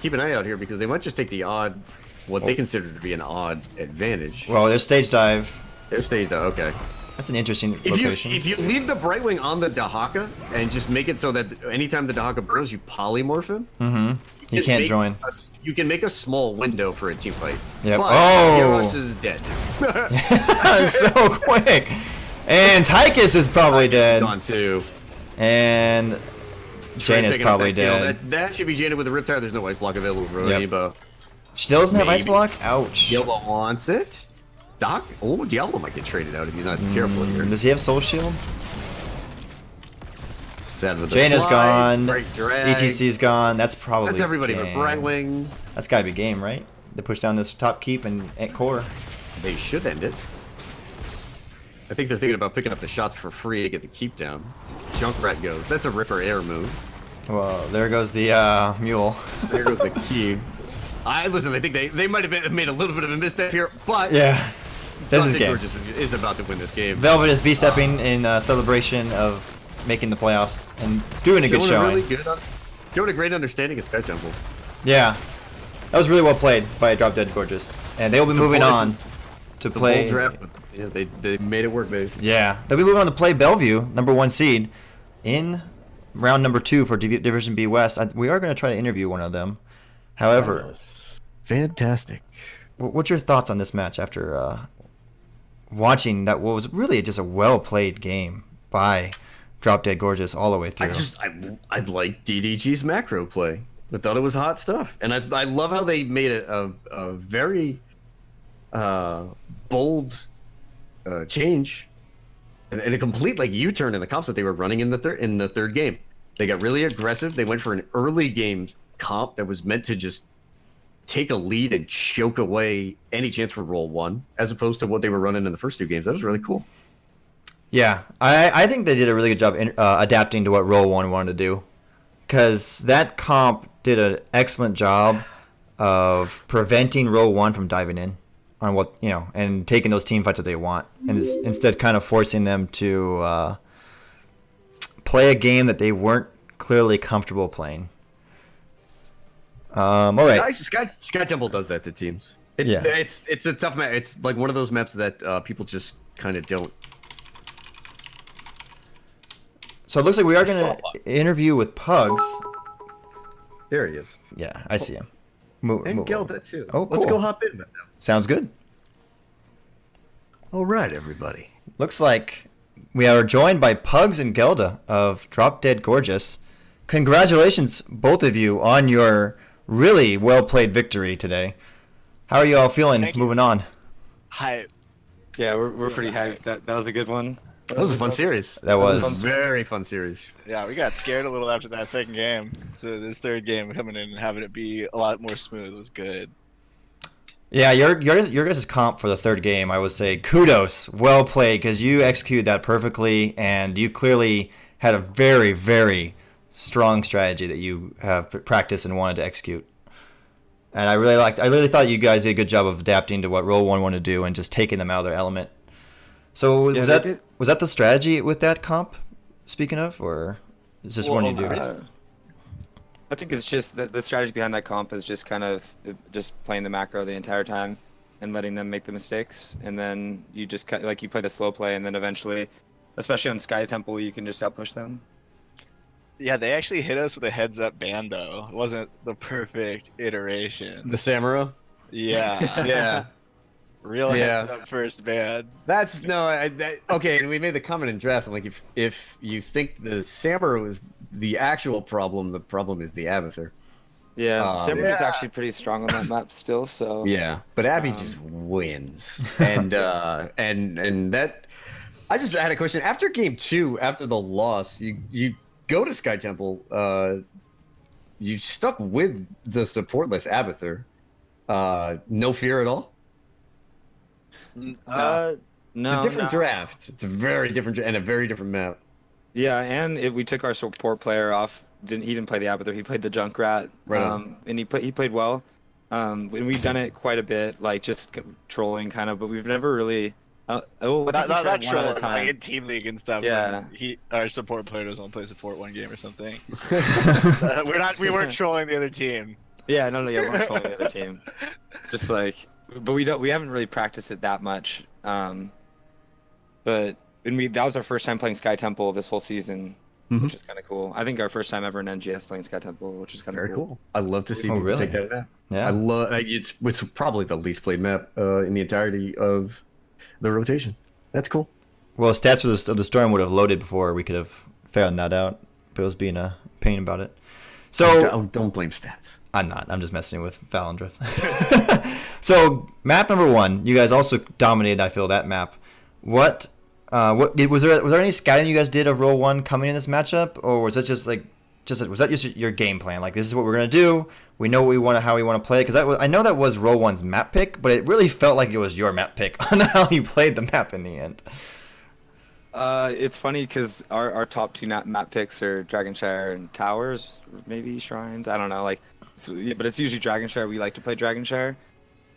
keep an eye out here because they might just take the odd, what they consider to be an odd advantage. Well, there's stage dive. Their stage, okay. That's an interesting location. If you leave the Brightwing on the Dahaka and just make it so that anytime the Dahaka burrows, you polymorph him. Mm-hmm. He can't join. You can make a small window for a team fight. Yep. But Oh! Gyarados is dead. So quick. And Tychus is probably dead. Gone too. And Jaina's probably dead. That should be Jaina with a Riptide. There's no ice block available for Rainbow. She still doesn't have ice Maybe. block? Ouch. Diablo wants it. Doc? Oh, Diablo might get traded out if he's not careful here. Does he have Soul Shield? Jaina's gone. ETC's gone. That's probably That's everybody game. but Brightwing. That's gotta be game, right? They push down this top keep and core. They should end it. I think they're thinking about picking up the shots for free to get the keep down. Junkrat goes. That's a Ripper air move. Well, there goes the mule. There goes the key. Listen, I think they might have made a little bit of a misstep here, but Yeah. This is game. Gorgeous is about to win this game. Velvet is B-stepping in celebration of making the playoffs and doing a good showing. Showing a great understanding of Sky Temple. Yeah. That was really well played by Drop Dead Gorgeous. And they'll be moving on to play... Bold draft, but yeah, they made it work, baby. Yeah. They'll be moving on to play Bellevue, #1 seed, in round number 2 for Division B West. We are going to try to interview one of them. However... Fantastic. What's your thoughts on this match after watching that? What was really just a well-played game by Drop Dead Gorgeous all the way through. I like DDG's macro play. I thought it was hot stuff, and I love how they made a very bold change and a complete like U-turn in the comps that they were running in the third game. They got really aggressive. They went for an early game comp that was meant to just take a lead and choke away any chance for Roll1, as opposed to what they were running in the first 2 games. That was really cool. Yeah, I think they did a really good job adapting to what Roll1 wanted to do, because that comp did an excellent job of preventing Roll1 from diving in on what, and taking those team fights that they want, and instead kind of forcing them to play a game that they weren't clearly comfortable playing. All right. Sky Temple does that to teams. Yeah. It's a tough map. It's like one of those maps that people just kind of don't. So it looks like we are going to interview with Pugs. There he is. Yeah, I see him. And Gelda too. Oh, cool. Let's go hop in with them. Sounds good. All right, everybody. Looks like we are joined by Pugs and Gelda of Drop Dead Gorgeous. Congratulations, both of you, on your really well-played victory today. How are you all feeling moving on? Hype. Yeah, we're pretty hyped. That was a good one. That was a fun series. That was a very fun series. Yeah, we got scared a little after that second game. So this third game coming in and having it be a lot more smooth was good. Yeah, your guys' comp for the third game, I would say kudos, well played, because you executed that perfectly, and you clearly had a very, very strong strategy that you have practiced and wanted to execute. And I really thought you guys did a good job of adapting to what Roll1 wanted to do and just taking them out of their element. So was that the strategy with that comp, speaking of, or is this one you do? I think it's just that the strategy behind that comp is just kind of just playing the macro the entire time and letting them make the mistakes, and then you just you play the slow play, and then eventually, especially on Sky Temple, you can just outpush them. Yeah, they actually hit us with a heads-up ban, though. It wasn't the perfect iteration. The Samura? Yeah. Yeah. Real heads-up first ban. That's okay. And we made the comment in draft. I'm like, if you think the Samura was the actual problem, the problem is the Abathur. Yeah, Samurai is actually pretty strong on that map still. So yeah, but Abby just wins, and that. I just had a question. After game 2, after the loss, you go to Sky Temple. You stuck with the supportless Abathur. No fear at all. No, It's a different no. draft. It's a very different and a very different map. Yeah, and we took our support player off. He didn't play the Abathur. He played the Junkrat. Right on. And he played well. And we've done it quite a bit, like just trolling kind of, but we've never really. I think we Not tried one trolling, other time. like in team league and stuff. Yeah. Our support player doesn't want to play support one game or something. We weren't trolling the other team. Yeah, no, yeah, we're trolling the other team. Just like, but we haven't really practiced it that much. But that was our first time playing Sky Temple this whole season, which is kind of cool. I think our first time ever in NGS playing Sky Temple, which is kind of Very cool. I love to see Oh, people really? take that map. Yeah. I love it's probably the least played map in the entirety of the rotation. That's cool. Well, stats of the storm would have loaded before we could have found that out. But it was being a pain about it. So Don't blame stats. I'm not. I'm just messing with Valendra. So map number 1, you guys also dominated. I feel that map. What was there any scouting you guys did of Roll1 coming in this matchup, or was that just was that just your game plan? Like, this is what we're gonna do. We know what we want, how we want to play. Because I know that was Roll1's map pick, but it really felt like it was your map pick on how you played the map in the end. It's funny because our top 2 map picks are Dragonshire and Towers, maybe Shrines. I don't know, but it's usually Dragonshire. We like to play Dragonshire.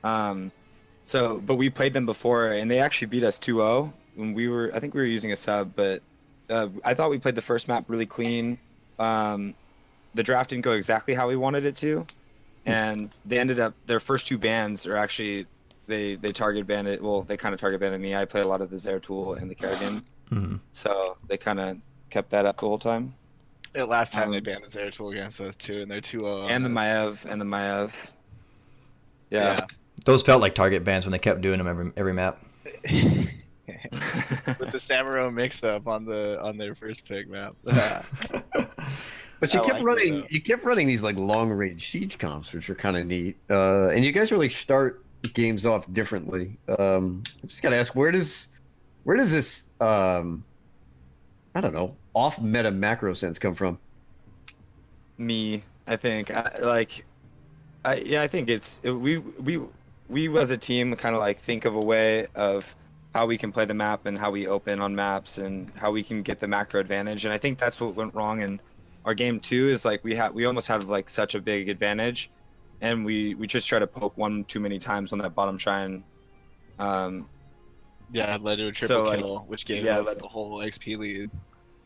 But we played them before, and they actually beat us 2-0 when I think we were using a sub, but I thought we played the first map really clean. The draft didn't go exactly how we wanted it to, and they ended up, their first 2 bans are actually, they target banded, well, they kind of target banded me. I play a lot of the Zeratul and the Kerrigan, so they kind of kept that up the whole time. The last time they banned the Zeratul against those 2, and they're 2-0. And the Maiev. Yeah. Those felt like target bans when they kept doing them every map. With the Samuro mix-up on their first pick map. But you I kept like it, running. though. You kept running these like long range siege comps, which are kind of neat. And you guys really start games off differently. I just gotta ask, where does this I don't know, off meta macro sense come from? Me, I think. I think we as a team kind of like think of a way of how we can play the map and how we open on maps and how we can get the macro advantage. And I think that's what went wrong in our game 2 is like we almost have like such a big advantage, and we just try to poke one too many times on that bottom shrine. Yeah, it led to a triple kill, which gave them like the whole XP lead.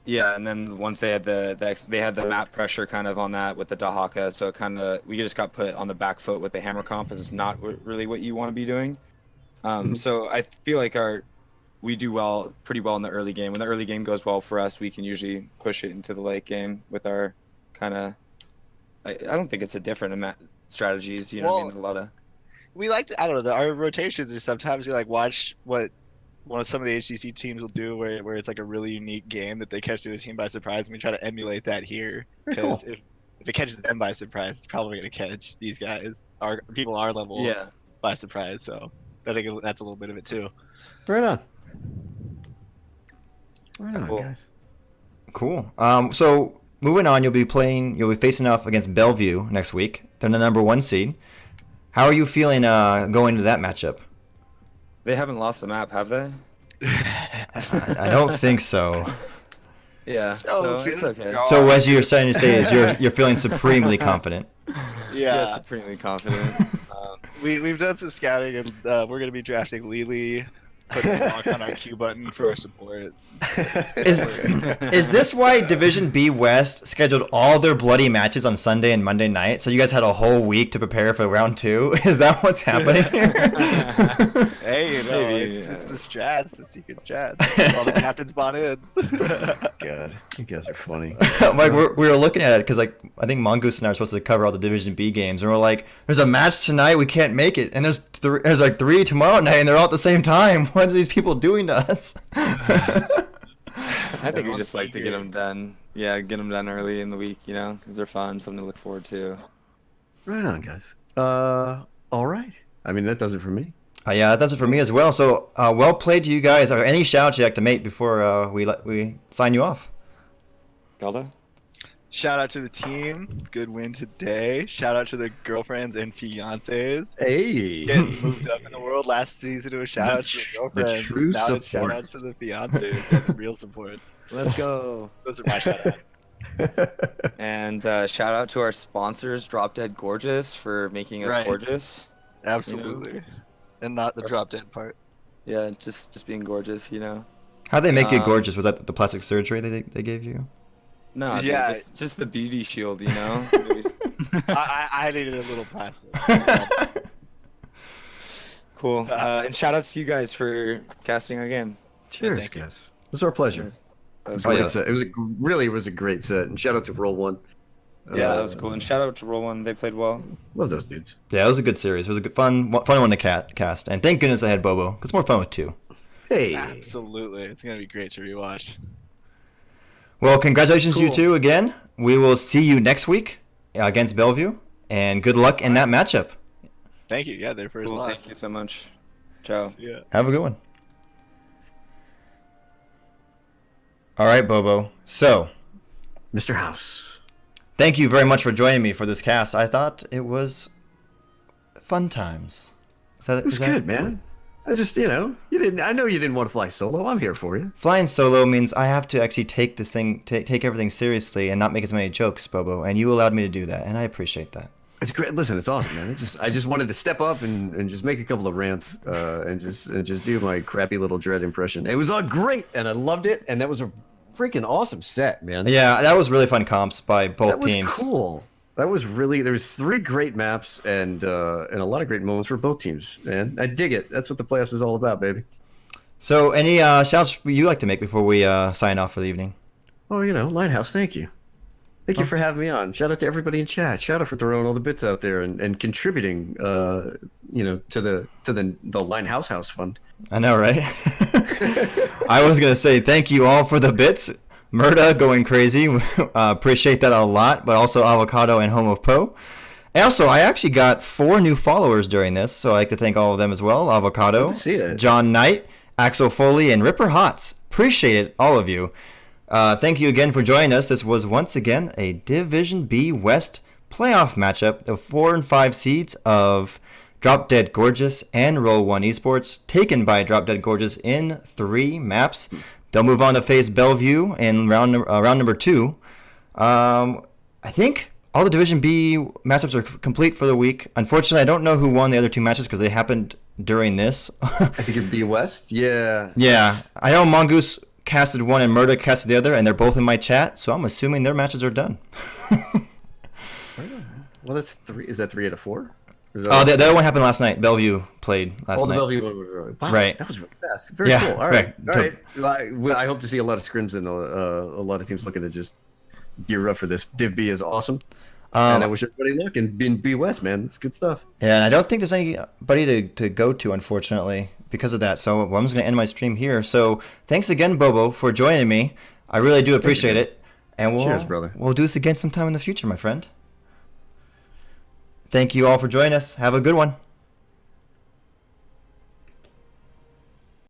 Yeah, and then once they had the map pressure kind of on that with the Dahaka, so we just got put on the back foot with the hammer comp. It's not really what you want to be doing. So I feel like we do pretty well in the early game. When the early game goes well for us, we can usually push it into the late game with our kind of. I don't think it's a different strategies. You know what I mean? A lot of. We like to, I don't know, our rotations are sometimes we like watch what some of the HCC teams will do where it's like a really unique game that they catch the other team by surprise, and we try to emulate that here. Because if it catches them by surprise, it's probably going to catch these guys, people our level, by surprise. So I think that's a little bit of it too. Right on. Right on, Cool. guys. Cool. So moving on, you'll be facing off against Bellevue next week. They're the number 1 seed. How are you feeling going into that matchup? They haven't lost the map, have they? I don't think so. Yeah, so it's okay. So as you're starting to say is you're feeling supremely confident. Yeah, supremely confident. we've done some scouting, and we're going to be drafting Lily, putting a lock on our Q button for our support. Is this why Division B West scheduled all their bloody matches on Sunday and Monday night? So you guys had a whole week to prepare for round 2? Is that what's happening here? Hey, it's the strats, the secret strats. All the captains bought in. God, you guys are funny. Like we were looking at it because like I think Mongoose and I are supposed to cover all the Division B games, and we're like, "There's a match tonight, we can't make it," and there's like 3 tomorrow night, and they're all at the same time. What are these people doing to us? I think we just like to get them done. Yeah, get them done early in the week, because they're fun, something to look forward to. Right on, guys. All right. I mean, that does it for me. Yeah, that does it for me as well. So well played to you guys. Are any shout outs you'd like to make before we sign you off? Galda? Shout out to the team. Good win today. Shout out to the girlfriends and fiancés. Hey. Getting moved up in the world last season. It was shout out to the The girlfriends. true Now it's shout support. outs to the fiancés and the real supports. Let's go. Those are my shout outs. And shout out to our sponsors, Drop Dead Gorgeous, for making us Right. gorgeous. Absolutely. And not the drop dead part. Yeah, just being gorgeous, you know. How'd they make you gorgeous? Was that the plastic surgery they gave you? No, dude, Yeah. just the beauty shield, you know. I needed a little plastic. Cool. And shout outs to you guys for casting our game. Cheers, Thank you. guys. It was our pleasure. That was Great yeah. set. It was a great set. And shout out to Roll1. Yeah, that was cool. And shout out to Roll1. They played well. Love those dudes. Yeah, it was a good series. It was a good fun one to cast. And thank goodness I had Bobo. 'Cause it's more fun with two. Hey. Absolutely. It's going to be great to rewatch. Well, congratulations you Cool. two again. We will see you next week against Bellevue. And good luck in that matchup. Thank you. Yeah, their first Cool. loss. Thank you so much. Ciao. Yeah. Have a good one. All right, Bobo. So, Mr. House. thank you very much for joining me for this cast. I thought it was fun times. It was good, man. I just, I know you didn't want to fly solo. I'm here for you. Flying solo means I have to actually take this thing, take everything seriously and not make as many jokes, Bobo. And you allowed me to do that, and I appreciate that. It's great. Listen, it's awesome, man. I just wanted to step up and just make a couple of rants, and just do my crappy little Dread impression. It was all great, and I loved it, and that was a freaking awesome set, man. Yeah, that was really fun comps by both That was teams. cool. There was 3 great maps and a lot of great moments for both teams, man. I dig it. That's what the playoffs is all about, baby. So, any shouts you like to make before we sign off for the evening? Oh, Lighthouse, thank you. Thank you for having me on. Shout out to everybody in chat. Shout out for throwing all the bits out there and contributing, to the Lighthouse Fund. I know, right? I was gonna say thank you all for the bits. Murda going crazy. Appreciate that a lot. But also Avocado and Home of Poe. And also, I actually got 4 new followers during this, so I'd like to thank all of them as well. Avocado, Good to see it. John Knight, Axel Foley, and Ripper Hots. Appreciate it, all of you. Thank you again for joining us. This was once again a Division B West playoff matchup. The 4 and 5 seeds of Drop Dead Gorgeous and Roll1 Esports, taken by Drop Dead Gorgeous in 3 maps. They'll move on to face Bellevue in round number 2. I think all the Division B matchups are complete for the week. Unfortunately, I don't know who won the other 2 matches because they happened during this. I think it'd be West. Yeah. Yeah, I know Mongoose casted one and Murda casted the other, and they're both in my chat, so I'm assuming their matches are done. Well, that's 3. Is that 3 out of 4? Oh, the other one happened last night. Bellevue played last the night. Bellevue one was really, wow, Right. That was really fast. Very Yeah, cool. All right. right. All right. Well, I hope to see a lot of scrims and a lot of teams looking to just gear up for this. Div B is awesome. And I wish everybody luck in B West, man. It's good stuff. Yeah, and I don't think there's anybody to go to, unfortunately, because of that. So I'm just going to end my stream here. So thanks again, Bobo, for joining me. I really do appreciate it. And Cheers, brother. We'll do this again sometime in the future, my friend. Thank you all for joining us. Have a good one.